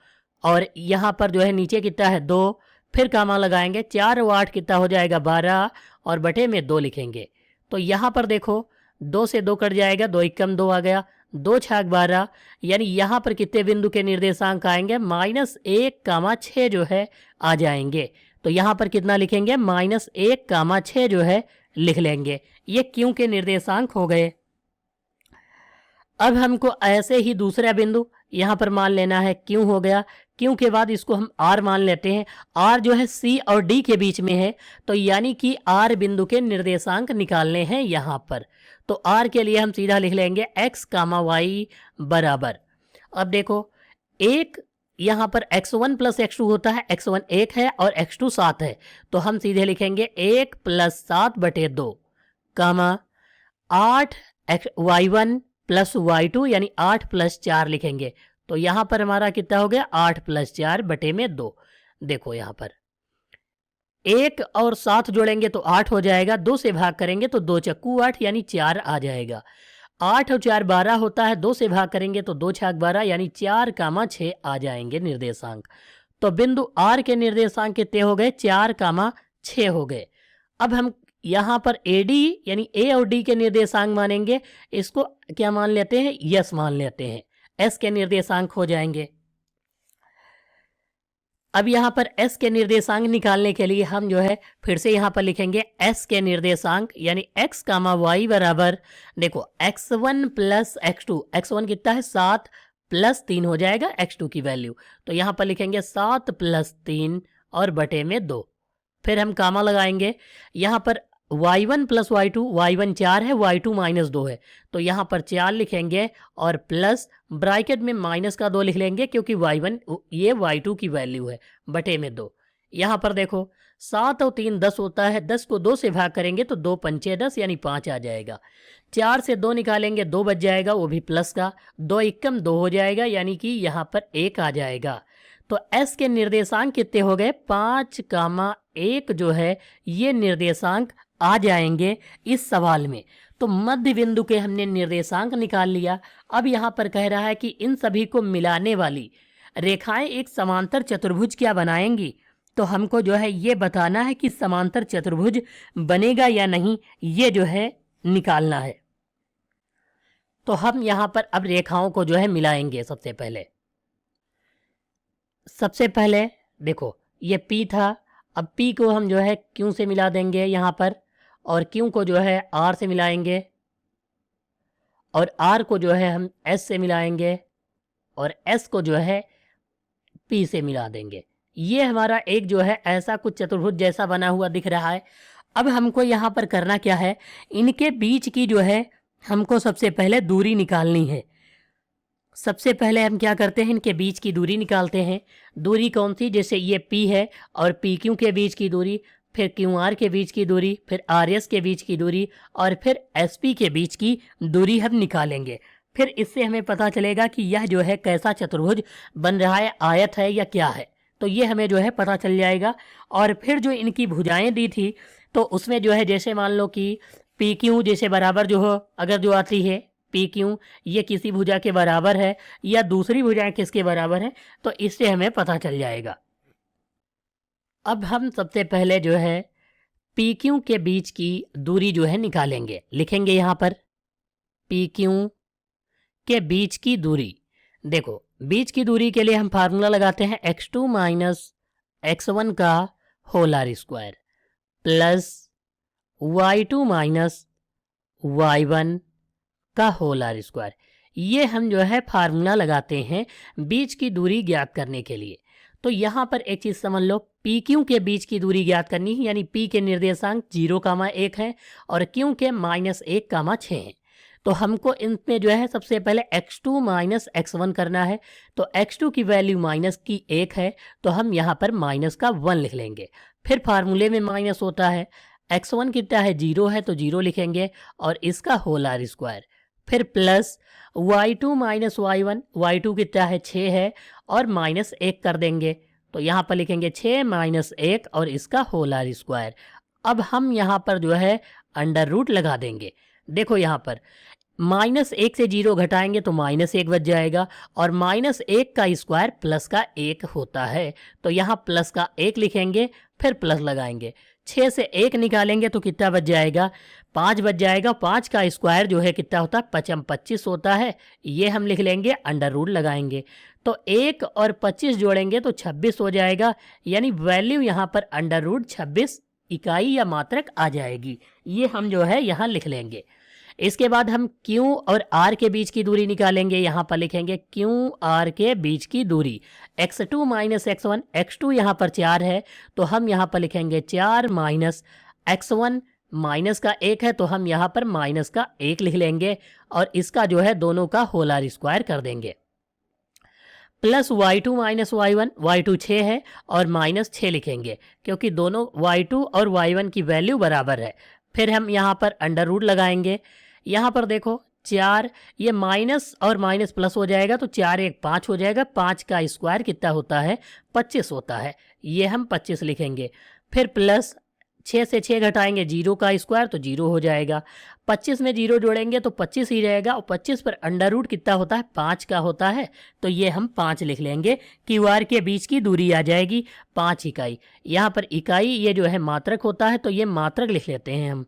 और यहाँ पर जो है नीचे कितना है 2, फिर कामा लगाएंगे 4 और 8 कितना हो जाएगा 12, और बटे में 2 लिखेंगे। तो यहाँ पर देखो 2 से 2 कट जाएगा, 2 एक कम 2 आ गया, 2 छाक 12, यानी यहाँ पर कितने बिंदु के निर्देशांक आएंगे -1,6 जो है आ जाएंगे। तो यहाँ पर कितना लिखेंगे -1,6 जो है लिख लेंगे। ये Q के निर्देशांक हो गए। अब हमको ऐसे ही दूसरा बिंदु यहाँ पर मान लेना है, Q हो गया। Q के बाद इसको हम R मान लेते हैं। R जो है C और D के बीच में है, तो यानी कि R बिंदु के निर्देशांक निकालने हैं यहाँ पर। तो R के लिए हम सीधा लिख लेंगे x, y बराबर। अब देखो एक यहाँ पर x1 प्लस x2 होता है, x1 1 है और x2 7 है, तो हम सीधे लिखेंगे 1 प्लस 7 बटे 2, कामा 8 y1 प्लस y2 यानी 8 प्लस 4 लिखेंगे। तो यहाँ पर हमारा कितना हो गया 8 प्लस 4 बटे में 2। देखो यहाँ पर 1 और 7 जोड़ेंगे तो 8 हो जाएगा, 2 से भाग करेंगे तो 2 चक्कू 8 यानी 4 आ जाएगा। 8 और 4 12 होता है, 2 से भाग करेंगे तो 2 छाक 12 यानी 4,6 आ जाएंगे निर्देशांक। तो बिंदु R के निर्देशांक कितने हो गए 4,6 हो गए। अब हम यहाँ पर AD यानी A और D के निर्देशांक मानेंगे, इसको क्या मान लेते हैं यस मान लेते हैं, S के निर्देशांक हो जाएंगे। अब यहाँ पर S के निर्देशांक निकालने के लिए हम जो है फिर से यहाँ पर लिखेंगे S के निर्देशांक यानी x, y बराबर, देखो x1 प्लस x2, x1 कितना है 7 प्लस 3 हो जाएगा x2 की वैल्यू, तो यहाँ पर लिखेंगे 7 प्लस 3 और बटे में 2। फिर हम कामा लगाएंगे, यहाँ पर y1 प्लस y2, y1 4 है, y2 -2 है, तो यहाँ पर 4 लिखेंगे और प्लस ब्रैकेट में माइनस का 2 लिख लेंगे क्योंकि y1 ये y2 की वैल्यू है, बटे में 2। यहाँ पर देखो 7 और 3 10 होता है, 10 को 2 से भाग करेंगे तो 2 पंचे 10 यानी 5 आ जाएगा। 4 से 2 निकालेंगे 2 बच जाएगा, वो भी प्लस का, 2 एकम 2 हो जाएगा यानी कि यहाँ पर 1 आ जाएगा। तो S के निर्देशांक कितने हो गए 5,1 जो है ये निर्देशांक आ जाएंगे इस सवाल में। तो मध्य बिंदु के हमने निर्देशांक निकाल लिया। अब यहाँ पर कह रहा है कि इन सभी को मिलाने वाली रेखाएं एक समांतर चतुर्भुज क्या बनाएंगी, तो हमको जो है ये बताना है कि समांतर चतुर्भुज बनेगा या नहीं, ये जो है निकालना है। तो हम यहाँ पर अब रेखाओं को जो है मिलाएंगे। सबसे पहले देखो ये P था, अब P को हम जो है Q से मिला देंगे यहाँ पर, और Q को जो है R से मिलाएंगे और R को जो है हम S से मिलाएंगे और S को जो है P से मिला देंगे। ये हमारा एक जो है ऐसा कुछ चतुर्भुज जैसा बना हुआ दिख रहा है। अब हमको यहाँ पर करना क्या है, इनके बीच की जो है हमको सबसे पहले दूरी निकालनी है। सबसे पहले हम क्या करते हैं, इनके बीच की दूरी निकालते हैं। दूरी कौन सी, जैसे ये P है और PQ के बीच की दूरी, फिर QR के बीच की दूरी, फिर RS के बीच की दूरी और फिर SP के बीच की दूरी हम निकालेंगे। फिर इससे हमें पता चलेगा कि यह जो है कैसा चतुर्भुज बन रहा है, आयत है या क्या है, तो ये हमें जो है पता चल जाएगा। और फिर जो इनकी भुजाएं दी थी तो उसमें जो है जैसे मान लो कि PQ जैसे बराबर जो हो, अगर जो आती है PQ ये किसी भुजा के बराबर है या दूसरी भुजाएं किसके बराबर है, तो इससे हमें पता चल जाएगा। अब हम सबसे पहले जो है PQ के बीच की दूरी जो है निकालेंगे। लिखेंगे यहाँ पर PQ के बीच की दूरी। देखो बीच की दूरी के लिए हम फार्मूला लगाते हैं x2 माइनस x1 का whole R square plus y2 minus y1 का होल आर स्क्वायर। ये हम जो है फार्मूला लगाते हैं बीच की दूरी ज्ञात करने के लिए। तो यहाँ पर एक चीज़ समझ लो, PQ के बीच की दूरी ज्ञात करनी है, यानी P के निर्देशांक 0,1 है और Q के -1,6 हैं। तो हमको इनमें जो है सबसे पहले x2 माइनस x1 करना है। तो x2 की वैल्यू माइनस की 1 है, तो हम यहाँ पर माइनस का 1 लिख लेंगे। फिर फार्मूले में माइनस होता है, x1 कितना है 0 है तो 0 लिखेंगे और इसका होल आर स्क्वायर। फिर plus y2 minus y1, y2 कितना है 6 है और -1 कर देंगे, तो यहाँ पर लिखेंगे 6 माइनस 1 और इसका होल आर स्क्वायर। अब हम यहाँ पर जो है अंडर रूट लगा देंगे। देखो यहाँ पर -1 से 0 घटाएंगे तो -1 बच जाएगा और -1 का स्क्वायर प्लस का 1 होता है, तो यहाँ प्लस का 1 लिखेंगे फिर प्लस लगाएंगे। 6 से 1 निकालेंगे तो कितना बच जाएगा, 5 बच जाएगा। 5 का स्क्वायर जो है कितना होता है 25 होता है, ये हम लिख लेंगे, अंडर रूट लगाएंगे तो 1 और 25 जोड़ेंगे तो 26 हो जाएगा, यानी वैल्यू यहाँ पर अंडर रूट 26 इकाई या मात्रक आ जाएगी। ये हम जो है यहाँ लिख लेंगे। इसके बाद हम Q और R के बीच की दूरी निकालेंगे। यहाँ पर लिखेंगे Q R के बीच की दूरी x2 माइनस x1, x2 यहाँ पर 4 है तो हम यहाँ पर लिखेंगे 4 माइनस x1, माइनस का 1 है तो हम यहाँ पर माइनस का 1 लिख लेंगे और इसका जो है दोनों का होल आर स्क्वायर कर देंगे। Plus y2 minus y1, y2 6 है और -6 लिखेंगे क्योंकि दोनों y2 और y1 की वैल्यू बराबर है। फिर हम यहाँ पर अंडर रूट लगाएंगे। यहाँ पर देखो 4, ये माइनस और माइनस प्लस हो जाएगा तो 4 1 5 हो जाएगा। 5 का स्क्वायर कितना होता है 25 होता है, ये हम 25 लिखेंगे। फिर प्लस 6 से 6 घटाएंगे 0 का स्क्वायर तो 0 हो जाएगा। 25 में 0 जोड़ेंगे तो 25 ही रहेगा और 25 पर अंडर रूट कितना होता है 5 का होता है, तो ये हम 5 लिख लेंगे। QR के बीच की दूरी आ जाएगी 5 इकाई। यहाँ पर इकाई ये जो है मात्रक होता है तो ये मात्रक लिख लेते हैं हम,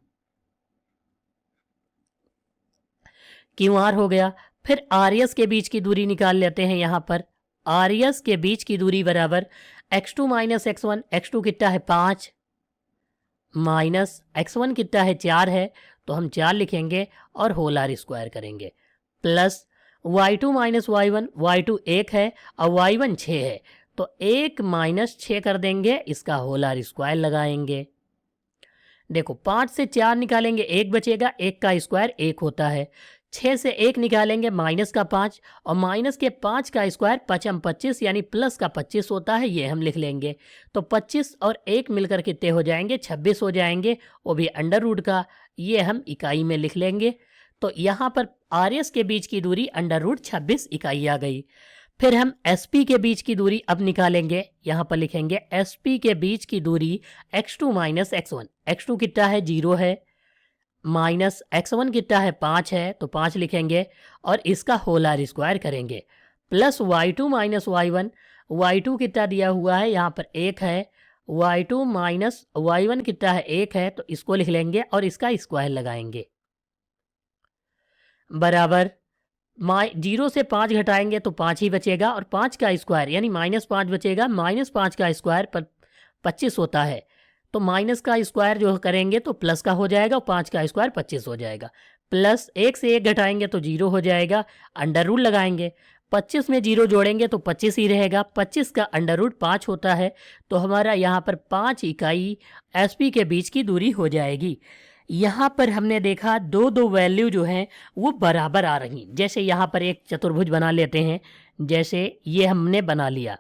QR हो गया। फिर RS के बीच की दूरी निकाल लेते हैं। यहाँ पर RS के बीच की दूरी बराबर x2 माइनस x1, x2 कितना है 5 माइनस x1 कितना है 4 है तो हम 4 लिखेंगे और होल आर स्क्वायर करेंगे। Plus y2 minus y1, y2 1 है और y1 6 है तो 1 माइनस 6 कर देंगे, इसका होल आर स्क्वायर लगाएंगे। देखो 5 से 4 निकालेंगे 1 बचेगा, 1 का स्क्वायर 1 होता है। 6 से 1 निकालेंगे माइनस का 5 और माइनस के 5 का स्क्वायर 25 यानी प्लस का 25 होता है, ये हम लिख लेंगे। तो 25 और 1 मिलकर कितने हो जाएंगे 26 हो जाएंगे, वो भी अंडर रूट का, ये हम इकाई में लिख लेंगे। तो यहाँ पर RS के बीच की दूरी अंडर रूट 26 इकाई आ गई। फिर हम SP के बीच की दूरी अब निकालेंगे। यहाँ पर लिखेंगे SP के बीच की दूरी x2 माइनस x1, x2 कितना है 0 है माइनस x1 कितना है 5 है तो 5 लिखेंगे और इसका होल आर स्क्वायर करेंगे। Plus y2 minus y1, y2 कितना दिया हुआ है यहाँ पर 1 है, y2 माइनस y1 कितना है 1 है तो इसको लिख लेंगे और इसका स्क्वायर लगाएंगे बराबर 0 से 5 घटाएंगे तो 5 ही बचेगा और 5 का स्क्वायर यानी -5 बचेगा। -5 का स्क्वायर पर 25 होता है तो माइनस का स्क्वायर जो करेंगे तो प्लस का हो जाएगा और 5 का स्क्वायर 25 हो जाएगा। प्लस 1 से 1 घटाएंगे तो 0 हो जाएगा, अंडर रूट लगाएंगे, 25 में 0 जोड़ेंगे तो 25 ही रहेगा, 25 का अंडर रूट 5 होता है, तो हमारा यहाँ पर 5 इकाई एसपी के बीच की दूरी हो जाएगी। यहाँ पर हमने देखा दो दो वैल्यू जो हैं वो बराबर आ रही। जैसे यहाँ पर एक चतुर्भुज बना लेते हैं, जैसे ये हमने बना लिया,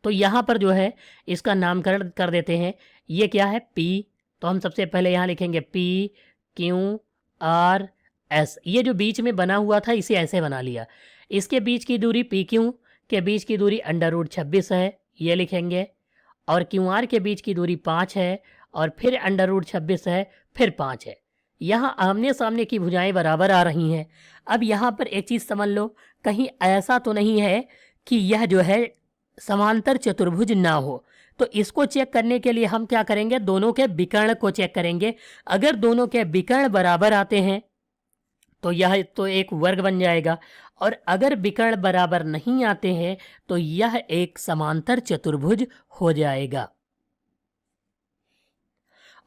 तो यहाँ पर जो है इसका नामकरण कर देते हैं। ये क्या है, P, तो हम सबसे पहले यहाँ लिखेंगे P Q R S। ये जो बीच में बना हुआ था इसे ऐसे बना लिया। इसके बीच की दूरी PQ के बीच की दूरी अंडर रूट 26 है, ये लिखेंगे, और QR के बीच की दूरी 5 है, और फिर अंडर रूट 26 है, फिर 5 है। यहाँ आमने सामने की भुजाएं बराबर आ रही हैं। अब यहाँ पर एक चीज़ समझ लो, कहीं ऐसा तो नहीं है कि यह जो है समांतर चतुर्भुज ना हो। तो इसको चेक करने के लिए हम क्या करेंगे, दोनों के विकर्ण को चेक करेंगे। अगर दोनों के विकर्ण बराबर आते हैं तो यह तो एक वर्ग बन जाएगा, और अगर विकर्ण बराबर नहीं आते हैं तो यह एक समांतर चतुर्भुज हो जाएगा।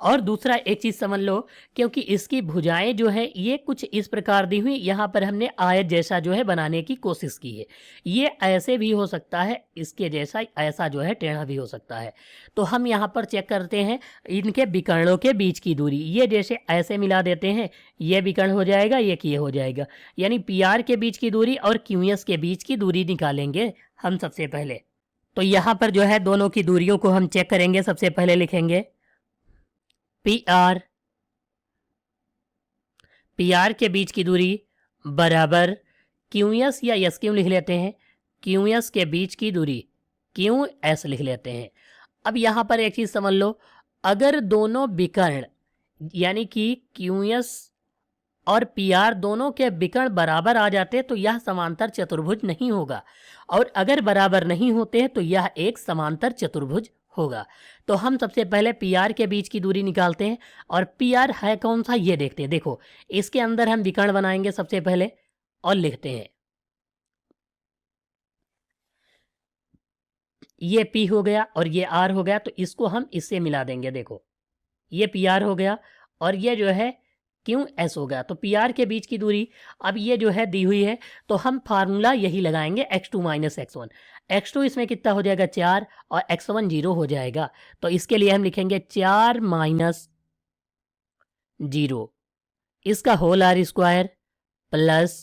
और दूसरा एक चीज़ समझ लो, क्योंकि इसकी भुजाएं जो है ये कुछ इस प्रकार दी हुई, यहाँ पर हमने आयत जैसा जो है बनाने की कोशिश की है। ये ऐसे भी हो सकता है, इसके जैसा ऐसा जो है टेढ़ा भी हो सकता है। तो हम यहाँ पर चेक करते हैं इनके विकर्णों के बीच की दूरी। ये जैसे ऐसे मिला देते हैं, ये विकर्ण हो जाएगा, ये हो जाएगा, यानी PR के बीच की दूरी और QS के बीच की दूरी निकालेंगे हम सबसे पहले। तो यहाँ पर जो है दोनों की दूरियों को हम चेक करेंगे। सबसे पहले लिखेंगे PR के बीच की दूरी बराबर QS या SQ लिख लेते हैं, QS के बीच की दूरी QS लिख लेते हैं। अब यहाँ पर एक चीज़ समझ लो, अगर दोनों विकर्ण यानी कि QS और PR दोनों के विकर्ण बराबर आ जाते तो यह समांतर चतुर्भुज नहीं होगा, और अगर बराबर नहीं होते तो यह एक समांतर चतुर्भुज होगा। तो हम सबसे पहले PR के बीच की दूरी निकालते हैं, और PR है कौन सा ये देखते हैं। देखो इसके अंदर हम विकर्ण बनाएंगे सबसे पहले और लिखते हैं, ये P हो गया और ये R हो गया, तो इसको हम इससे मिला देंगे। देखो ये PR हो गया और ये जो है QS हो गया। तो PR के बीच की दूरी अब ये जो है दी हुई है, तो हम फार्मूला यही लगाएंगे x2 माइनस x1। x2 इसमें कितना हो जाएगा 4 और x1 0 हो जाएगा। तो इसके लिए हम लिखेंगे 4 माइनस 0 इसका whole R square plus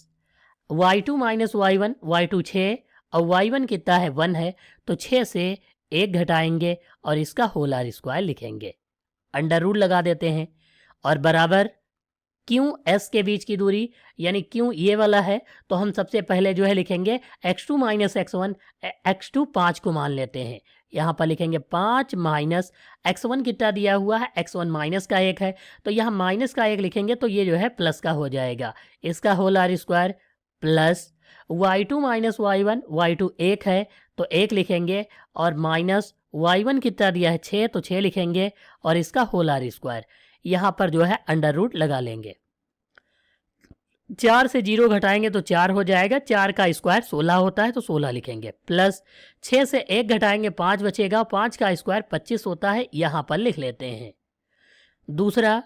y2 minus y1, y2 6 और y1 कितना है 1 है, तो 6 से 1 घटाएंगे और इसका होल R स्क्वायर लिखेंगे, अंडर रूट लगा देते हैं, और बराबर QS के बीच की दूरी यानी Q ये वाला है, तो हम सबसे पहले जो है लिखेंगे x2 माइनस x1। x2 5 को मान लेते हैं, यहाँ पर लिखेंगे 5 माइनस x1 कितना दिया हुआ है, x1 माइनस का 1 है, तो यहाँ माइनस का 1 लिखेंगे तो ये जो है प्लस का हो जाएगा, इसका whole R square plus y2 minus y1, y2 1 है तो 1 लिखेंगे, और माइनस y1 कितना दिया है 6, तो 6 लिखेंगे और इसका होल R स्क्वायर। यहाँ पर जो है अंडर रूट लगा लेंगे, 4 से 0 घटाएंगे तो 4 हो जाएगा, 4 का स्क्वायर 16 होता है तो 16 लिखेंगे, प्लस 6 से 1 घटाएंगे 5 बचेगा, 5 का स्क्वायर 25 होता है, यहाँ पर लिख लेते हैं। दूसरा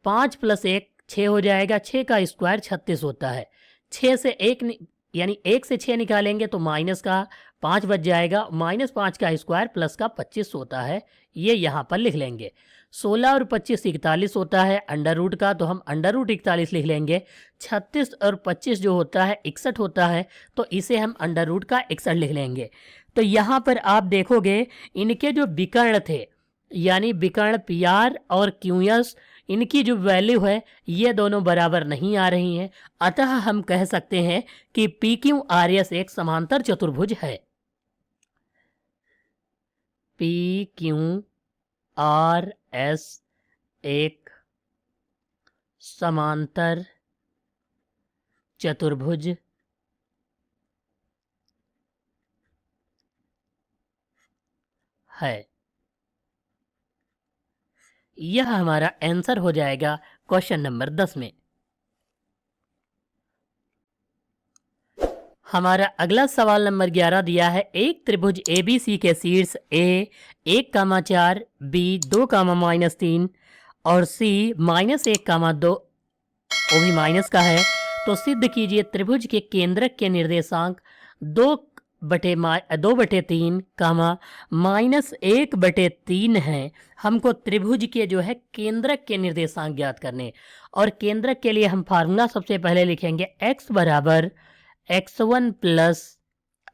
5 प्लस 1 6 हो जाएगा, 6 का स्क्वायर 36 होता है, 6 से 1 यानी 1 से 6 निकालेंगे तो माइनस का 5 बच जाएगा, माइनस 5 का स्क्वायर प्लस का 25 होता है, ये यहाँ पर लिख लेंगे। 16 और 25 41 होता है अंडर रूट का, तो हम अंडर रूट 41 लिख लेंगे। 36 और 25 जो होता है 61 होता है, तो इसे हम अंडर रूट का 61 लिख लेंगे। तो यहाँ पर आप देखोगे इनके जो विकर्ण थे यानी विकर्ण PR और QS, इनकी जो वैल्यू है ये दोनों बराबर नहीं आ रही हैं, अतः हम कह सकते हैं कि PQRS एक समांतर चतुर्भुज है। PQRS एक समांतर चतुर्भुज है। यह हमारा आंसर हो जाएगा क्वेश्चन नंबर 10 में। हमारा अगला सवाल नंबर 11 दिया है, एक त्रिभुज ABC के शीर्ष A 1,4, B 2,-3 और C -1,2 वो भी माइनस का है। तो सिद्ध कीजिए त्रिभुज के केंद्रक के निर्देशांक 2/3, -1/3 है। हमको त्रिभुज के जो है केंद्रक के निर्देशांक ज्ञात करने, और केंद्रक के लिए हम फार्मूला सबसे पहले लिखेंगे x बराबर x1 plus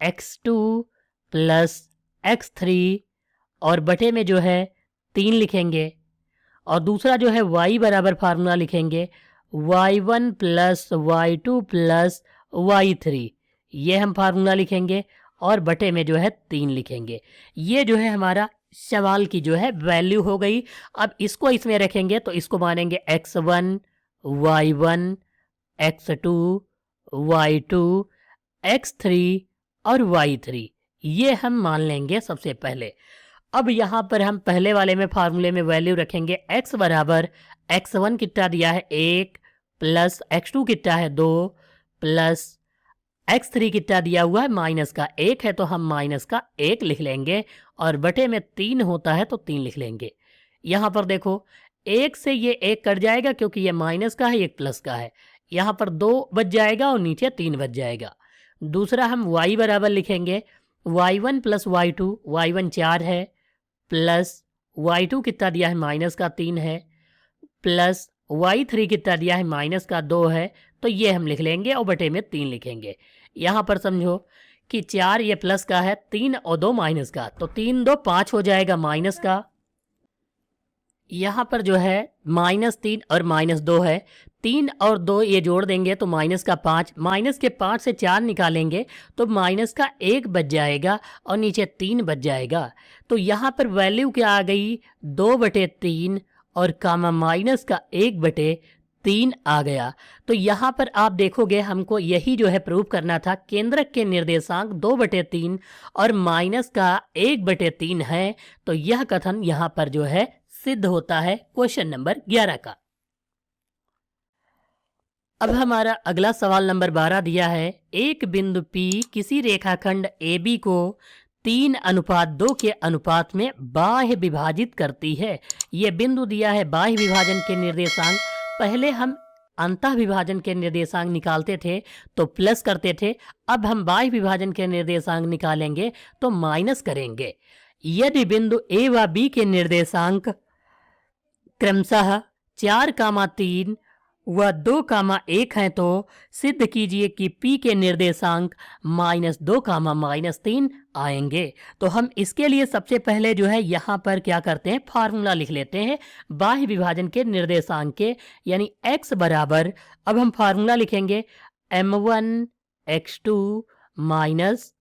x2 plus x3 और बटे में जो है 3 लिखेंगे, और दूसरा जो है y बराबर फार्मूला लिखेंगे y1 plus y2 plus y3, ये हम फार्मूला लिखेंगे और बटे में जो है 3 लिखेंगे। ये जो है हमारा सवाल की जो है वैल्यू हो गई। अब इसको इसमें रखेंगे तो इसको मानेंगे x1 y1 x2 y2 x3 और y3, ये हम मान लेंगे सबसे पहले। अब यहाँ पर हम पहले वाले में फार्मूले में वैल्यू रखेंगे x बराबर x1 कितना दिया है 1 प्लस x2 कितना है 2 प्लस x3 कितना दिया हुआ है माइनस का 1 है, तो हम माइनस का 1 लिख लेंगे और बटे में 3 होता है तो 3 लिख लेंगे। यहाँ पर देखो 1 से ये 1 कट जाएगा क्योंकि ये माइनस का है, एक प्लस का है। यहाँ पर 2 बच जाएगा और नीचे 3 बच जाएगा। दूसरा हम y बराबर लिखेंगे y1 प्लस y2, y1 4 है प्लस y2 कितना दिया है माइनस का 3 है प्लस y3 कितना दिया है माइनस का 2 है, तो ये हम लिख लेंगे और बटे में 3 लिखेंगे। यहाँ पर समझो कि 4 ये प्लस का है, 3 और 2 माइनस का, तो 3 2 5 हो जाएगा माइनस का। यहाँ पर जो है -3 और -2 है, 3 और 2 ये जोड़ देंगे तो माइनस का 5, माइनस के 5 से 4 निकालेंगे तो माइनस का 1 बच जाएगा और नीचे 3 बच जाएगा। तो यहाँ पर वैल्यू क्या आ गई 2/3 और कामा माइनस का 1/3 आ गया। तो यहाँ पर आप देखोगे हमको यही जो है प्रूव करना था, केंद्रक के निर्देशांक 2/3 और माइनस का 1/3 है। तो यह कथन यहाँ पर जो है सिद्ध होता है क्वेश्चन नंबर 11 का। अब हमारा अगला सवाल नंबर 12 दिया है, एक बिंदु P किसी रेखाखंड AB को 3:2 के अनुपात में बाह्य विभाजित करती है। ये बिंदु दिया है बाह्य विभाजन के निर्देशांक। पहले हम अंतः विभाजन के निर्देशांक निकालते थे तो प्लस करते थे, अब हम बाह्य विभाजन के निर्देशांक निकालेंगे तो माइनस करेंगे। यदि बिंदु A व B के निर्देशांक क्रमशः 4,3 व 2,1 हैं तो सिद्ध कीजिए कि P के निर्देशांक -2, -3 आएंगे। तो हम इसके लिए सबसे पहले जो है यहाँ पर क्या करते हैं, फार्मूला लिख लेते हैं बाह्य विभाजन के निर्देशांक के, यानी x बराबर, अब हम फार्मूला लिखेंगे m1 x2 minus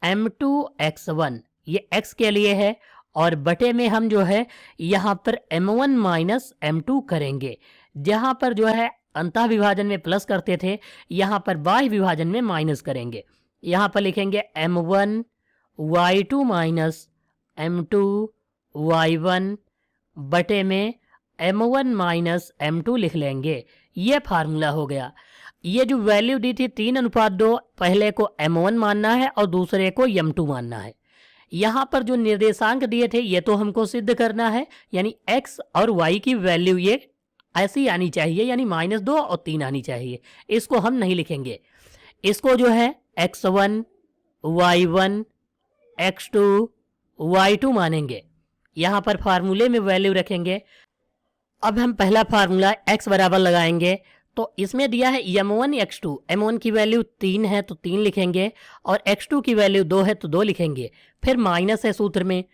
m2 x1, ये x के लिए है, और बटे में हम जो है यहाँ पर m1 माइनस m2 करेंगे। जहाँ पर जो है अंतः विभाजन में प्लस करते थे, यहाँ पर बाह्य विभाजन में माइनस करेंगे। यहाँ पर लिखेंगे m1 y2 minus m2 y1 बटे में m1 माइनस m2 लिख लेंगे। ये फार्मूला हो गया। ये जो वैल्यू दी थी 3:2, पहले को m1 मानना है और दूसरे को m2 मानना है। यहाँ पर जो निर्देशांक दिए थे ये तो हमको सिद्ध करना है, यानी x और y की वैल्यू ये ऐसी आनी चाहिए, यानी -2 और 3 आनी चाहिए। इसको हम नहीं लिखेंगे, इसको जो है x1 y1 x2 y2 मानेंगे। यहाँ पर फार्मूले में वैल्यू रखेंगे। अब हम पहला फार्मूला x बराबर लगाएंगे, तो इसमें दिया है m1 x2, m1 की वैल्यू 3 है तो 3 लिखेंगे और x2 की वैल्यू 2 है तो 2 लिखेंगे। फिर माइनस है सूत्र में,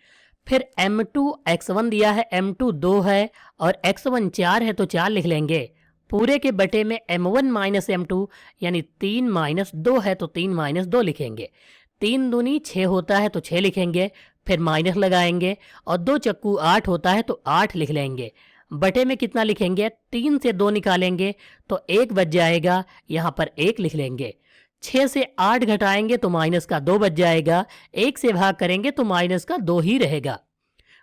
फिर m2 x1 दिया है, m2 2 है और x1 4 है तो 4 लिख लेंगे। पूरे के बटे में m1 माइनस m2 यानी 3 माइनस 2 है तो 3 माइनस 2 लिखेंगे। 3 दूनी 6 होता है तो 6 लिखेंगे, फिर माइनस लगाएंगे और 2 चक्कू 8 होता है तो 8 लिख लेंगे। बटे में कितना लिखेंगे, 3 से 2 निकालेंगे तो 1 बच जाएगा, यहाँ पर 1 लिख लेंगे। 6 से 8 घटाएंगे तो माइनस का 2 बच जाएगा, 1 से भाग करेंगे तो माइनस का 2 ही रहेगा।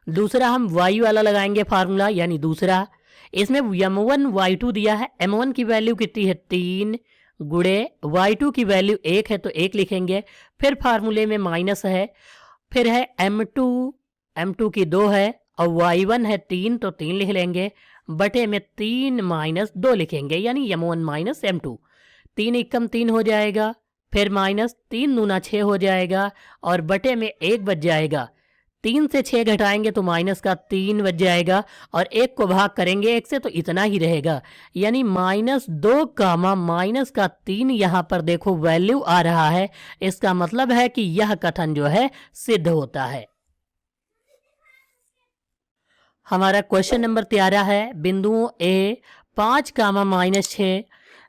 दूसरा हम y वाला लगाएंगे फार्मूला, यानी दूसरा, इसमें m1 y2 दिया है, m1 की वैल्यू कितनी है 3 गुणे y2 की वैल्यू 1 है तो 1 लिखेंगे, फिर फार्मूले में माइनस है, फिर है m2 की 2 है और y1 है 3 तो 3 लिख लेंगे, बटे में 3 माइनस 2 लिखेंगे यानी m1 माइनस m2। 3 एकम 3 हो जाएगा, फिर माइनस 3 दूना 6 हो जाएगा और बटे में 1 बच जाएगा। 3 से 6 घटाएंगे तो माइनस का 3 बच जाएगा और 1 को भाग करेंगे 1 से तो इतना ही रहेगा, यानी -2 कामा माइनस का 3 यहाँ पर देखो वैल्यू आ रहा है। इसका मतलब है कि यह कथन जो है सिद्ध होता है। हमारा क्वेश्चन नंबर 13 है, बिंदुओं A 5 कामा -6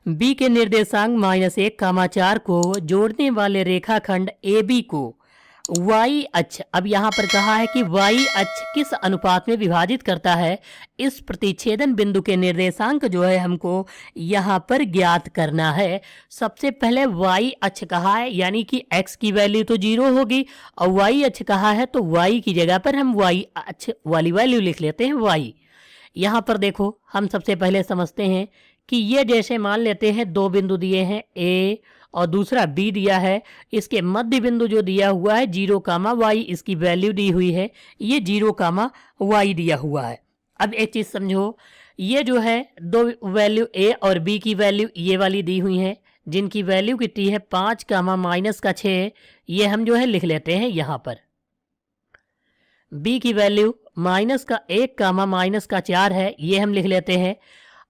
B के निर्देशांक -1 कामा 4 को जोड़ने वाले रेखाखंड AB को y अक्ष, अब यहाँ पर कहा है कि y अक्ष किस अनुपात में विभाजित करता है, इस प्रतिच्छेदन बिंदु के निर्देशांक जो है हमको यहाँ पर ज्ञात करना है। सबसे पहले y अक्ष कहा है यानी कि x की वैल्यू तो 0 होगी और y अक्ष कहा है तो y की जगह पर हम y अक्ष वाली वैल्यू लिख लेते हैं y। यहाँ पर देखो हम सबसे पहले समझते हैं कि ये जैसे मान लेते हैं दो बिंदु दिए हैं A और दूसरा B दिया है, इसके मध्य बिंदु जो दिया हुआ है 0 कामा y, इसकी वैल्यू दी हुई है ये 0 कामा y दिया हुआ है। अब एक चीज़ समझो, ये जो है दो वैल्यू A और B की वैल्यू ये वाली दी हुई है जिनकी वैल्यू कितनी है 5 कामा माइनस का 6, ये हम जो है लिख लेते हैं यहाँ पर। B की वैल्यू माइनस का 1 कामा माइनस का 4 है, ये हम लिख लेते हैं।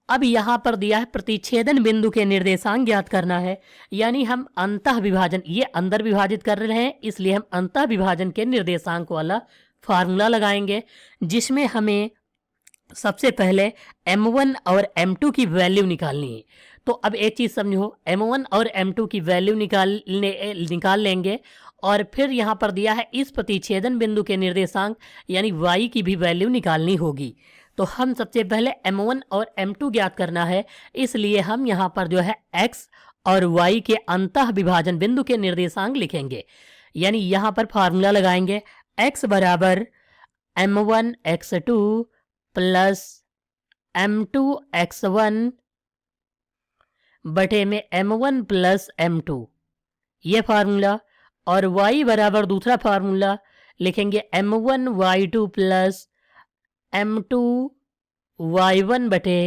अब यहाँ पर दिया है प्रतिच्छेदन बिंदु के निर्देशांक ज्ञात करना है, यानी हम अंतः विभाजन, ये अंदर विभाजित कर रहे हैं इसलिए हम अंतः विभाजन के निर्देशांक वाला फार्मूला लगाएंगे, जिसमें हमें सबसे पहले m1 और m2 की वैल्यू निकालनी है। तो अब एक चीज़ समझो, m1 और m2 की वैल्यू निकाल लेंगे और फिर यहाँ पर दिया है इस प्रतिच्छेदन बिंदु के निर्देशांक यानी y की भी वैल्यू निकालनी होगी। तो हम सबसे पहले m1 और m2 ज्ञात करना है, इसलिए हम यहाँ पर जो है x और y के अंतः विभाजन बिंदु के निर्देशांक लिखेंगे, यानी यहाँ पर फार्मूला लगाएंगे x बराबर m1 x2 plus m2 x1 बटे में m1 प्लस m2, ये फार्मूला, और y बराबर दूसरा फार्मूला लिखेंगे m1 y2 plus m2 y1 बटे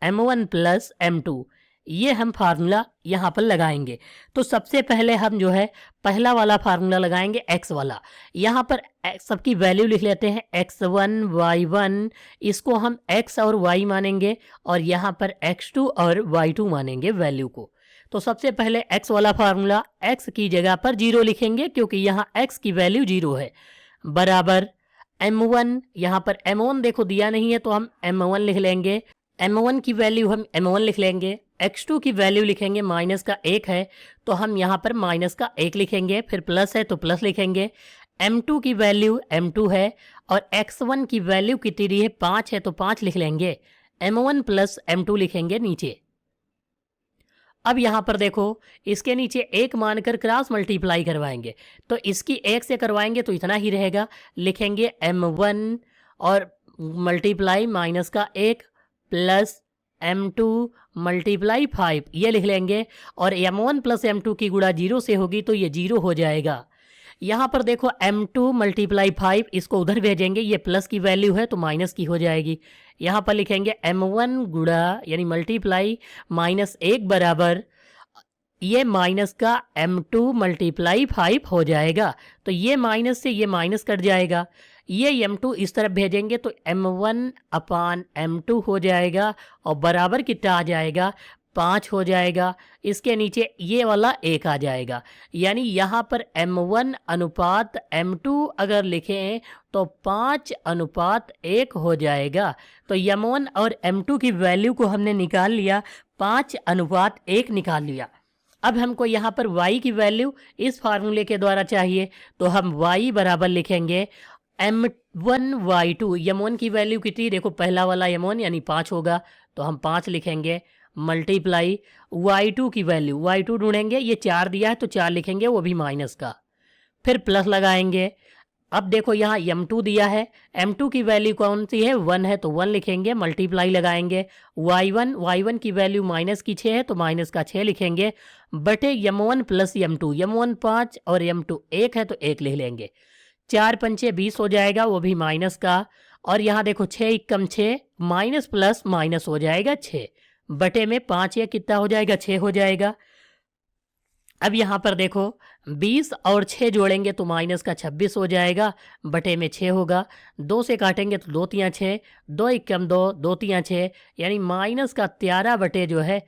m1 प्लस m2, ये हम फार्मूला यहाँ पर लगाएंगे। तो सबसे पहले हम जो है पहला वाला फार्मूला लगाएंगे x वाला, यहाँ पर सबकी वैल्यू लिख लेते हैं x1 y1, इसको हम x और y मानेंगे और यहाँ पर x2 और y2 मानेंगे वैल्यू को। तो सबसे पहले x वाला फार्मूला, x की जगह पर 0 लिखेंगे क्योंकि यहाँ x की वैल्यू 0 है, बराबर m1, यहाँ पर m1 देखो दिया नहीं है तो हम m1 लिख लेंगे, m1 की वैल्यू हम m1 लिख लेंगे, x2 की वैल्यू लिखेंगे माइनस का 1 है तो हम यहाँ पर माइनस का 1 लिखेंगे, फिर प्लस है तो प्लस लिखेंगे, m2 की वैल्यू m2 है और x1 की वैल्यू कितनी है 5 है तो 5 लिख लेंगे, m1 प्लस m2 लिखेंगे नीचे। अब यहाँ पर देखो इसके नीचे 1 मानकर क्रॉस मल्टीप्लाई करवाएंगे, तो इसकी 1 से करवाएंगे तो इतना ही रहेगा, लिखेंगे m1 और मल्टीप्लाई माइनस का 1 प्लस m2 मल्टीप्लाई 5, ये लिख लेंगे, और m1 प्लस m2 की गुणा 0 से होगी तो ये 0 हो जाएगा। यहाँ पर देखो m2 मल्टीप्लाई 5, इसको उधर भेजेंगे, ये प्लस की वैल्यू है तो माइनस की हो जाएगी। यहाँ पर लिखेंगे m1 गुणा यानी मल्टीप्लाई -1 बराबर ये माइनस का m2 मल्टीप्लाई 5 हो जाएगा। तो ये माइनस से ये माइनस कट जाएगा, ये m2 इस तरफ भेजेंगे तो m1 अपान m2 हो जाएगा और बराबर कितना आ जाएगा 5 हो जाएगा। इसके नीचे ये वाला 1 आ जाएगा, यानी यहाँ पर m1 अनुपात m2 अगर लिखें तो 5 अनुपात 1 हो जाएगा। तो m1 और m2 की वैल्यू को हमने निकाल लिया, 5 अनुपात 1 निकाल लिया। अब हमको यहाँ पर y की वैल्यू इस फार्मूले के द्वारा चाहिए, तो हम y बराबर लिखेंगे m1 y2, m1 की वैल्यू कितनी देखो, पहला वाला m1 यानी 5 होगा तो हम 5 लिखेंगे, मल्टीप्लाई y2 की वैल्यू, y2 ढूंढेंगे, ये 4 दिया है तो 4 लिखेंगे वो भी माइनस का, फिर प्लस लगाएंगे, अब देखो यहाँ m2 दिया है, m2 की वैल्यू कौन सी है, 1 है तो 1 लिखेंगे, मल्टीप्लाई लगाएंगे। y1 की वैल्यू माइनस की 6 है तो माइनस का 6 लिखेंगे, बटे m1 प्लस m2, m1 5 और m2 1 है तो 1 लिख लेंगे। 4 पंचे 20 हो जाएगा, वो भी माइनस का। और यहाँ देखो 6 एकम 6, माइनस प्लस माइनस हो जाएगा 6, बटे में 5 ये कितना हो जाएगा, 6 हो जाएगा। अब यहाँ पर देखो 20 और 6 जोड़ेंगे तो माइनस का 26 हो जाएगा, बटे में 6 होगा। 2 से काटेंगे तो 2 तियाँ 6, 2 एकम 2, 2 तियाँ 6, यानी माइनस का 13 बटे जो है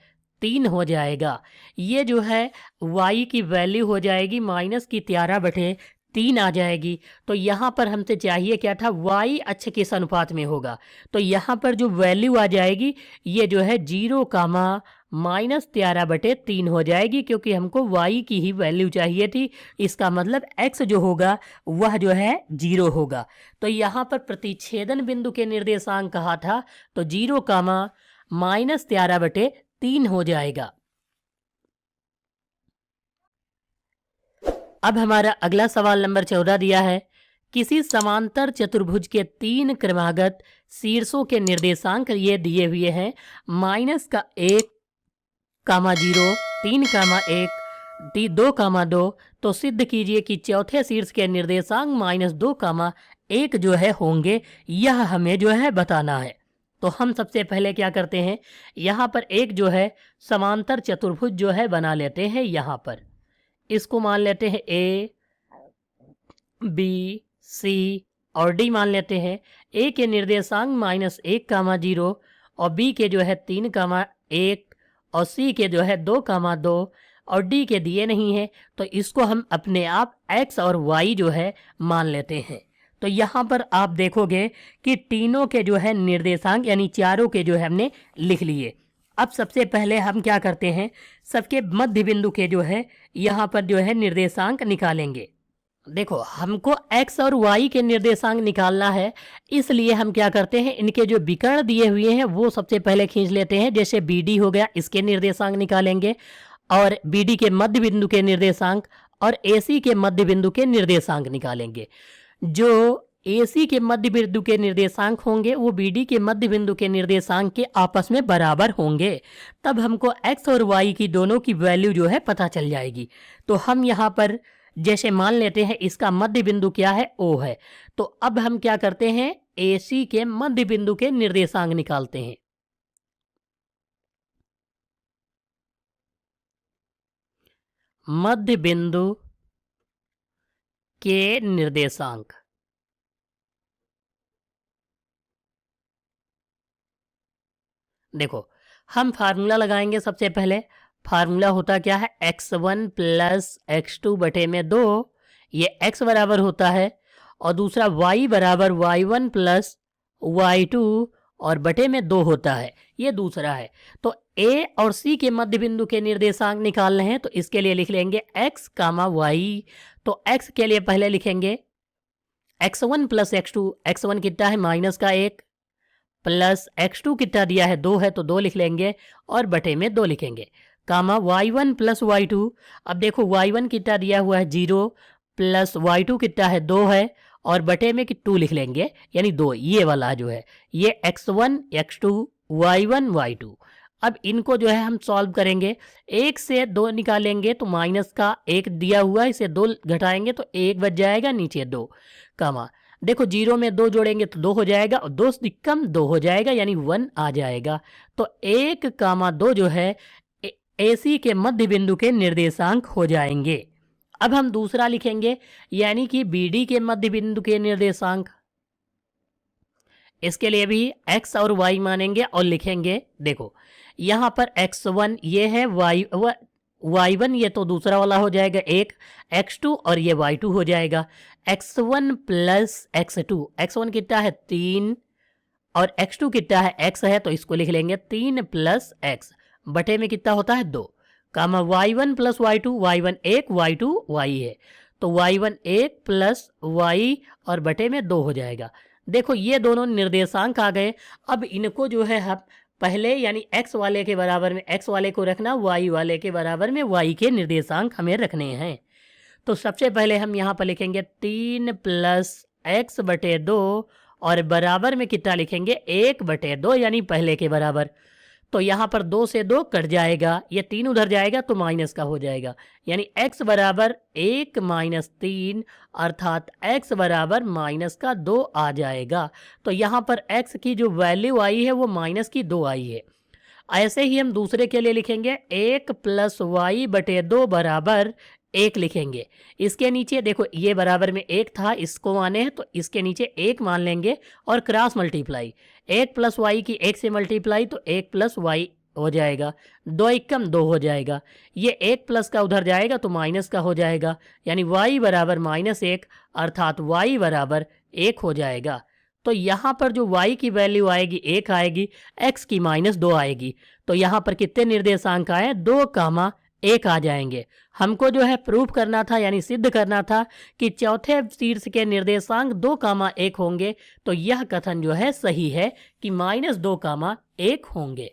3 हो जाएगा। ये जो है y की वैल्यू हो जाएगी माइनस की 13 बटे 3 आ जाएगी। तो यहाँ पर हमसे चाहिए क्या था, y अक्ष किस अनुपात में होगा। तो यहाँ पर जो वैल्यू आ जाएगी ये जो है 0 कामा माइनस 13 बटे 3 हो जाएगी, क्योंकि हमको y की ही वैल्यू चाहिए थी। इसका मतलब x जो होगा वह जो है 0 होगा। तो यहाँ पर प्रतिच्छेदन बिंदु के निर्देशांक कहा था, तो 0 कामा माइनस 13 बटे 3 हो जाएगा। अब हमारा अगला सवाल नंबर 14 दिया है, किसी समांतर चतुर्भुज के 3 क्रमागत शीर्षों के निर्देशांक ये दिए हुए हैं, माइनस का 1 कामा 0, 3 कामा 1, 2 कामा 2। तो सिद्ध कीजिए कि चौथे शीर्ष के निर्देशांक माइनस 2 कामा 1 जो है होंगे, यह हमें जो है बताना है। तो हम सबसे पहले क्या करते हैं, यहाँ पर एक जो है समांतर चतुर्भुज जो है बना लेते हैं। यहाँ पर इसको मान लेते हैं ए, बी, सी और डी मान लेते हैं। ए के निर्देशांक माइनस 1 कामा 0 और बी के जो है 3 कामा 1 और सी के जो है 2 कामा 2 और डी के दिए नहीं है, तो इसको हम अपने आप x और y जो है मान लेते हैं। तो यहाँ पर आप देखोगे कि तीनों के जो है निर्देशांक यानी चारों के जो है हमने लिख लिए। अब सबसे पहले हम क्या करते हैं, सबके मध्य बिंदु के जो है यहाँ पर जो है निर्देशांक निकालेंगे। देखो हमको x और y के निर्देशांक निकालना है, इसलिए हम क्या करते हैं, इनके जो विकर्ण दिए हुए हैं वो सबसे पहले खींच लेते हैं। जैसे BD हो गया, इसके निर्देशांक निकालेंगे, और BD के मध्य बिंदु के निर्देशांक और AC के मध्य बिंदु के निर्देशांक निकालेंगे। जो AC के मध्य बिंदु के निर्देशांक होंगे वो BD के मध्य बिंदु के निर्देशांक के आपस में बराबर होंगे, तब हमको x और y की दोनों की वैल्यू जो है पता चल जाएगी। तो हम यहाँ पर जैसे मान लेते हैं इसका मध्य बिंदु क्या है, O है। तो अब हम क्या करते हैं, AC के मध्य बिंदु के निर्देशांक निकालते हैं। मध्य बिंदु के निर्देशांक, देखो हम फार्मूला लगाएंगे। सबसे पहले फार्मूला होता क्या है, x1 प्लस x2 बटे में 2, ये x बराबर होता है, और दूसरा y बराबर y1 प्लस y2 और बटे में 2 होता है, ये दूसरा है। तो a और c के मध्य बिंदु के निर्देशांक निकालने हैं, तो इसके लिए लिख लेंगे x कामा y। तो x के लिए पहले लिखेंगे x1 प्लस x2, x1 कितना है माइनस का 1, प्लस x2 कितना दिया है 2 है तो 2 लिख लेंगे, और बटे में 2 लिखेंगे, कामा y1 प्लस y2। अब देखो y1 कितना दिया हुआ है 0, प्लस y2 कितना है 2 है, और बटे में कि 2 लिख लेंगे, यानी 2, ये वाला जो है ये x1 x2 y1 y2। अब इनको जो है हम सॉल्व करेंगे, 1 से 2 निकालेंगे तो माइनस का 1 दिया हुआ है, इसे 2 घटाएंगे तो 1 बच जाएगा, नीचे 2, कामा देखो 0 में 2 जोड़ेंगे तो 2 हो जाएगा, और 2 से कम 2 हो जाएगा, यानी 1 आ जाएगा। तो 1 कामा 2 जो है AC के मध्य बिंदु के निर्देशांक हो जाएंगे। अब हम दूसरा लिखेंगे, यानी कि BD के मध्य बिंदु के निर्देशांक। इसके लिए भी x और y मानेंगे और लिखेंगे। देखो यहाँ पर x1 ये है, y1 ये तो दूसरा वाला हो जाएगा 1, x2 और ये y2 हो जाएगा। x1 प्लस x2, x1 कितना है 3 और x2 कितना है x है, तो इसको लिख लेंगे 3 प्लस x, बटे में कितना होता है 2, कामा y1 plus y2, y1 1 y2 y है, तो y1 1 प्लस y और बटे में 2 हो जाएगा। देखो ये दोनों निर्देशांक आ गए। अब इनको जो है हम पहले यानी x वाले के बराबर में x वाले को रखना, y वाले के बराबर में y के निर्देशांक हमें रखने हैं। तो सबसे पहले हम यहाँ पर लिखेंगे 3 + x/2 और बराबर में कितना लिखेंगे 1/2 यानी पहले के बराबर। तो यहाँ पर 2 से 2 कट जाएगा, ये 3 उधर जाएगा तो माइनस का हो जाएगा, यानी x बराबर 1 - 3 अर्थात x बराबर -2 आ जाएगा। तो यहाँ पर x की जो वैल्यू आई है वो -2 आई है। ऐसे ही हम दूसरे के लिए लिखेंगे 1 + y/2 बराबर 1 लिखेंगे। इसके नीचे देखो ये बराबर में 1 था, इसको माने हैं तो इसके नीचे 1 मान लेंगे और क्रॉस मल्टीप्लाई 1 + y की 1 से मल्टीप्लाई तो 1 + y हो जाएगा, 2 एकम 2 हो जाएगा, ये 1 प्लस का उधर जाएगा तो माइनस का हो जाएगा, यानी y बराबर -1 अर्थात y बराबर 1 हो जाएगा। तो यहाँ पर जो y की वैल्यू आएगी 1 आएगी, x की -2 आएगी। तो यहाँ पर कितने निर्देशांक आए 2, 1 आ जाएंगे। हमको जो है प्रूफ करना था यानी सिद्ध करना था कि चौथे शीर्ष के निर्देशांक 2, 1 होंगे। तो यह कथन जो है सही है कि -2, 1 होंगे।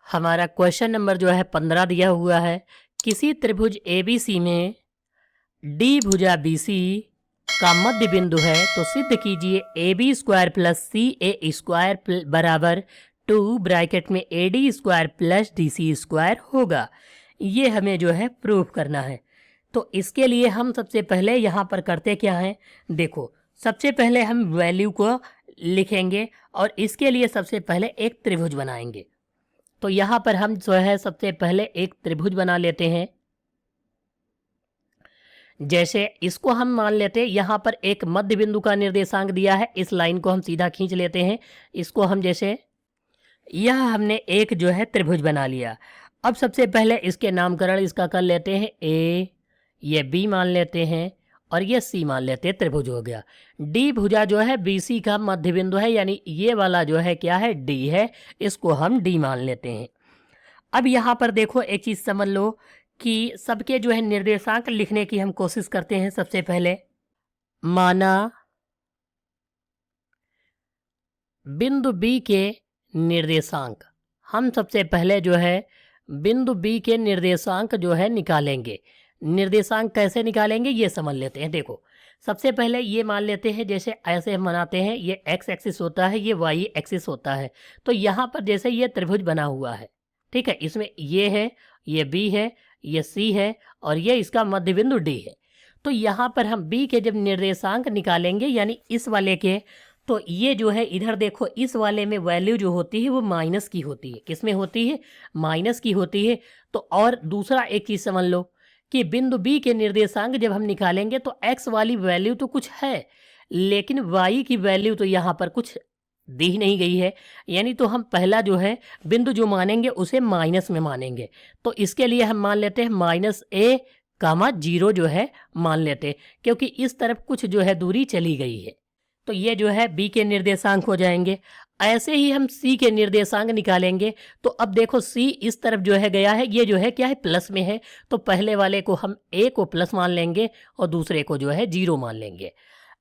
हमारा क्वेश्चन नंबर जो है 15 दिया हुआ है। किसी त्रिभुज ABC में D भुजा BC का मध्य बिंदु है तो सिद्ध कीजिए AB² + CA² बराबर 2 ब्रैकेट में AD² + DC² होगा। ये हमें जो है प्रूफ करना है। तो इसके लिए हम सबसे पहले यहाँ पर करते क्या है, देखो सबसे पहले हम वैल्यू को लिखेंगे और इसके लिए सबसे पहले एक त्रिभुज बनाएंगे। तो यहाँ पर हम जो है सबसे पहले एक त्रिभुज बना लेते हैं। जैसे इसको हम मान लेते हैं, यहाँ पर एक मध्य बिंदु का निर्देशांक दिया है, इस लाइन को हम सीधा खींच लेते हैं। इसको हम जैसे यह हमने एक जो है त्रिभुज बना लिया। अब सबसे पहले इसके नामकरण इसका कर लेते हैं, A, ये B मान लेते हैं और ये C मान लेते हैं, त्रिभुज हो गया। D भुजा जो है BC का मध्य बिंदु है, यानी ये वाला जो है क्या है D है, इसको हम D मान लेते हैं। अब यहाँ पर देखो एक चीज़ समझ लो कि सबके जो है निर्देशांक लिखने की हम कोशिश करते हैं। सबसे पहले माना बिंदु B के निर्देशांक, हम सबसे पहले जो है बिंदु B के निर्देशांक जो है निकालेंगे। निर्देशांक कैसे निकालेंगे ये समझ लेते हैं। देखो सबसे पहले ये मान लेते हैं, जैसे ऐसे हम बनाते हैं, ये x एक्सिस होता है, ये y एक्सिस होता है। तो यहाँ पर जैसे ये त्रिभुज बना हुआ है, ठीक है, इसमें ये है, ये B है, ये C है और ये इसका मध्य बिंदु D है। तो यहाँ पर हम B के जब निर्देशांक निकालेंगे यानी इस वाले के, तो ये जो है इधर देखो इस वाले में वैल्यू जो होती है वो माइनस की होती है। किस में होती है? माइनस की होती है। तो और दूसरा एक चीज़ समझ लो कि बिंदु B के निर्देशांक जब हम निकालेंगे तो x वाली वैल्यू तो कुछ है, लेकिन y की वैल्यू तो यहाँ पर कुछ दी नहीं गई है, यानी तो हम पहला जो है बिंदु जो मानेंगे उसे माइनस में मानेंगे। तो इसके लिए हम मान लेते हैं -a, 0 जो है मान लेते हैं, क्योंकि इस तरफ कुछ जो है दूरी चली गई है। तो ये जो है B के निर्देशांक हो जाएंगे। ऐसे ही हम C के निर्देशांक निकालेंगे। तो अब देखो C इस तरफ जो है गया है, ये जो है क्या है प्लस में है, तो पहले वाले को हम A को प्लस मान लेंगे और दूसरे को जो है 0 मान लेंगे।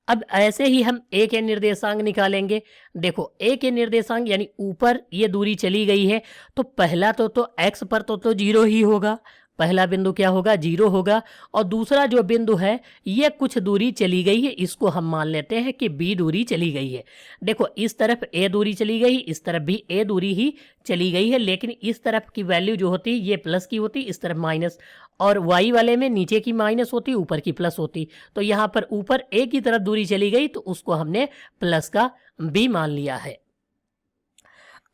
अब ऐसे ही हम A के निर्देशांक निकालेंगे। देखो A के निर्देशांक यानी ऊपर ये दूरी चली गई है, तो पहला तो x पर तो 0 ही होगा, पहला बिंदु क्या होगा 0 होगा। और दूसरा जो बिंदु है ये कुछ दूरी चली गई है, इसको हम मान लेते हैं कि B दूरी चली गई है। देखो इस तरफ A दूरी चली गई, इस तरफ भी A दूरी ही चली गई है, लेकिन इस तरफ की वैल्यू जो होती ये प्लस की होती, इस तरफ माइनस, और y वाले में नीचे की माइनस होती ऊपर की प्लस होती। तो यहाँ पर ऊपर A की तरफ दूरी चली गई तो उसको हमने प्लस का B मान लिया है।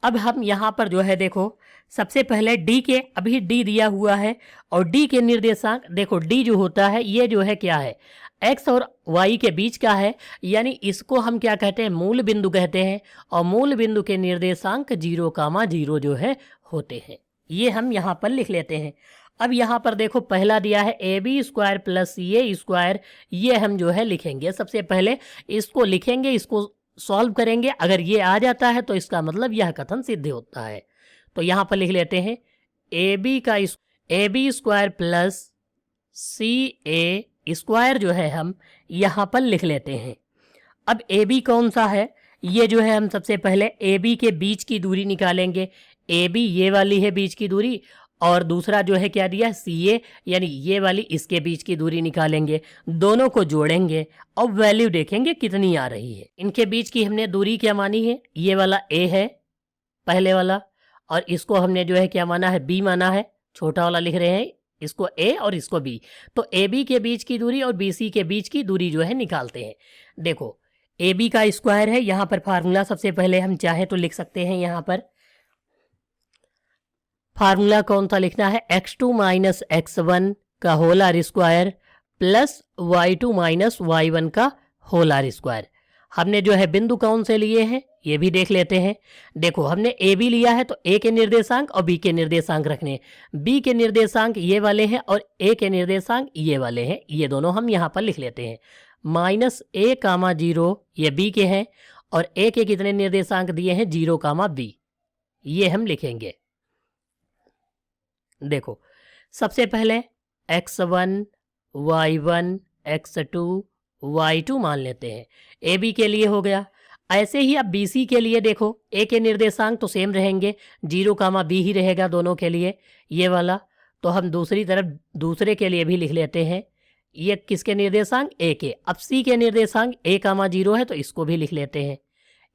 अब हम यहाँ पर जो है देखो सबसे पहले D के, अभी D दिया हुआ है और D के निर्देशांक देखो, D जो होता है ये जो है क्या है x और y के बीच का है, यानी इसको हम क्या कहते हैं मूल बिंदु कहते हैं, और मूल बिंदु के निर्देशांक 0, जो है होते हैं। ये हम यहाँ पर लिख लेते हैं। अब यहाँ पर देखो पहला दिया है AB² + CA², ये हम जो है लिखेंगे। सबसे पहले इसको लिखेंगे, इसको सॉल्व करेंगे, अगर ये आ जाता है तो इसका मतलब यह कथन सिद्ध होता है। तो यहाँ पर लिख लेते हैं AB² + CA² जो है हम यहाँ पर लिख लेते हैं। अब AB कौन सा है, ये जो है हम सबसे पहले AB के बीच की दूरी निकालेंगे। ए बी ये वाली है बीच की दूरी, और दूसरा जो है क्या दिया, सी ए, यानी ये वाली, इसके बीच की दूरी निकालेंगे, दोनों को जोड़ेंगे और वैल्यू देखेंगे कितनी आ रही है। इनके बीच की हमने दूरी क्या मानी है, ये वाला ए है पहले वाला, और इसको हमने जो है क्या माना है, बी माना है, छोटा वाला लिख रहे हैं, इसको ए और इसको बी। तो ए बी के बीच की दूरी और बी सी के बीच की दूरी जो है निकालते हैं। देखो ए बी का स्क्वायर है, यहाँ पर फार्मूला सबसे पहले हम चाहे तो लिख सकते हैं। यहाँ पर फार्मूला कौन सा लिखना है, x2 माइनस x1 का whole R square plus y2 minus y1 का होल आर स्क्वायर। हमने जो है बिंदु कौन से लिए हैं ये भी देख लेते हैं। देखो हमने ए बी लिया है तो ए के निर्देशांक और बी के निर्देशांक रखने, बी के निर्देशांक ये वाले हैं और ए के निर्देशांक ये वाले हैं, ये दोनों हम यहाँ पर लिख लेते हैं। माइनस ए कामा 0 ये बी के हैं, और ए के कितने निर्देशांक दिए हैं, 0 कामा बी, ये हम लिखेंगे। देखो सबसे पहले x1 y1 x2 y2 मान लेते हैं, ए बी के लिए हो गया। ऐसे ही अब बी सी के लिए देखो, ए के निर्देशांक तो सेम रहेंगे, 0 कामा बी ही रहेगा दोनों के लिए, ये वाला। तो हम दूसरी तरफ दूसरे के लिए भी लिख लेते हैं, ये किसके निर्देशांक, ए के। अब सी के निर्देशांक ए कामा 0 है तो इसको भी लिख लेते हैं।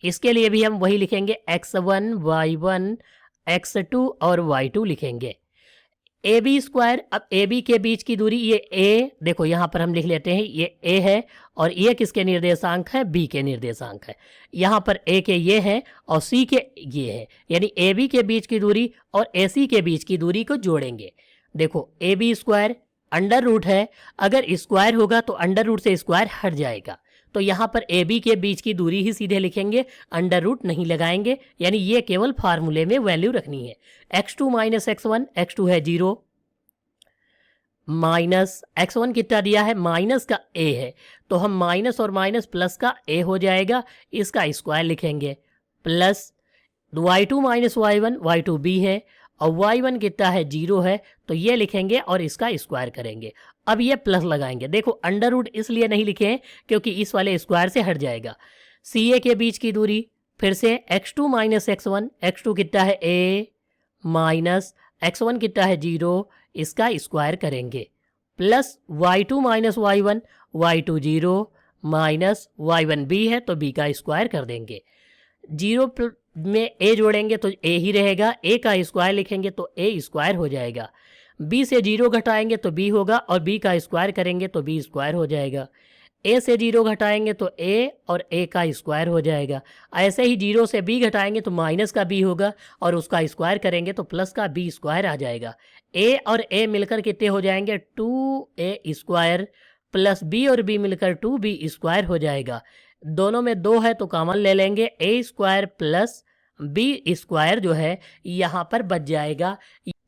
इसके लिए भी हम वही लिखेंगे, x1 y1 x2 और y2 लिखेंगे। ए बी स्क्वायर, अब ए बी के बीच की दूरी ये ए, देखो यहाँ पर हम लिख लेते हैं ये ए है, और ये किसके निर्देशांक है, बी के निर्देशांक है। यहाँ पर ए के ये है और सी के ये है, यानी ए बी के बीच की दूरी और ए सी के बीच की दूरी को जोड़ेंगे। देखो A B square under root है, अगर स्क्वायर होगा तो अंडर रूट से स्क्वायर हट जाएगा, तो यहाँ पर ए बी के बीच की दूरी ही सीधे लिखेंगे, अंडर रूट नहीं लगाएंगे, यानी ये केवल फार्मूले में वैल्यू रखनी है। x2 माइनस x1, x2 है 0, माइनस x1 कितना दिया है, माइनस का a है, तो हम माइनस और माइनस प्लस का a हो जाएगा, इसका स्क्वायर लिखेंगे, plus y2 minus y1, y2 b है, और y1 कितना है, 0 है, तो ये लिखेंगे और इसका स्क्वायर करेंगे। अब ये प्लस लगाएंगे, देखो अंडर रूट इसलिए नहीं लिखे हैं क्योंकि इस वाले स्क्वायर से हट जाएगा। सी ए के बीच की दूरी फिर से x2 माइनस x1, x2 कितना है a, माइनस x1 कितना है 0, इसका स्क्वायर करेंगे, plus y2 minus y1, y2 0, minus y1 b है तो b का स्क्वायर कर देंगे। 0 में a जोड़ेंगे तो a ही रहेगा, a का स्क्वायर लिखेंगे तो a स्क्वायर हो जाएगा। b से 0 घटाएंगे तो b होगा, और b का स्क्वायर करेंगे तो b स्क्वायर हो जाएगा। a से 0 घटाएंगे तो a और a का स्क्वायर हो जाएगा। ऐसे ही 0 से b घटाएंगे तो माइनस का b होगा, और उसका स्क्वायर करेंगे तो प्लस का b स्क्वायर आ जाएगा। a और a मिलकर कितने हो जाएंगे, 2a स्क्वायर, प्लस b और b मिलकर 2b स्क्वायर हो जाएगा। दोनों में 2 है तो कॉमन ले लेंगे, a square plus b square जो है यहाँ पर बच जाएगा।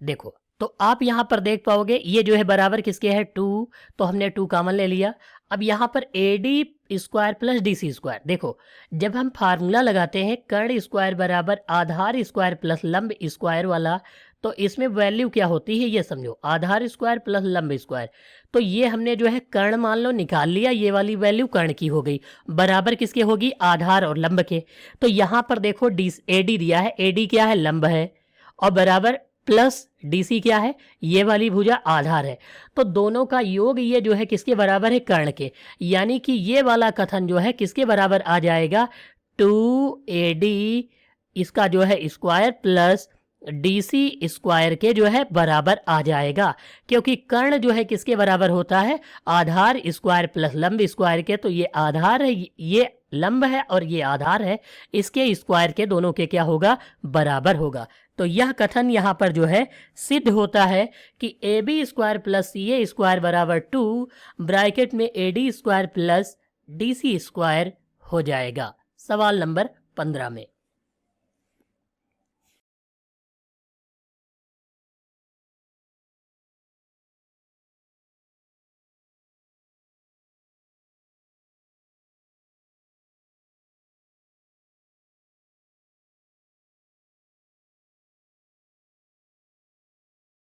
देखो तो आप यहाँ पर देख पाओगे ये जो है बराबर किसके है, 2, तो हमने 2 कॉमन ले लिया। अब यहाँ पर A D square plus D C square, देखो जब हम फार्मूला लगाते हैं कर्ण स्क्वायर बराबर आधार स्क्वायर प्लस लंब स्क्वायर वाला, तो इसमें वैल्यू क्या होती है ये समझो, आधार स्क्वायर प्लस लंब स्क्वायर। तो ये हमने जो है कर्ण मान लो निकाल लिया, ये वाली वैल्यू कर्ण की हो गई, बराबर किसके होगी, आधार और लंब के। तो यहाँ पर देखो ए डी दिया है, ए डी क्या है, लंब है, और बराबर प्लस डी सी क्या है, ये वाली भुजा आधार है। तो दोनों का योग ये जो है किसके बराबर है, कर्ण के, यानी कि ये वाला कथन जो है किसके बराबर आ जाएगा, 2AD इसका जो है स्क्वायर प्लस DC स्क्वायर के जो है बराबर आ जाएगा, क्योंकि कर्ण जो है किसके बराबर होता है, आधार स्क्वायर प्लस लंब स्क्वायर के। तो ये आधार है, ये लंब है और ये आधार है, इसके स्क्वायर के दोनों के क्या होगा, बराबर होगा। तो यह कथन यहाँ पर जो है सिद्ध होता है कि AB square plus CA square बराबर 2 ब्रैकेट में AD square plus DC square हो जाएगा। सवाल नंबर 15 में।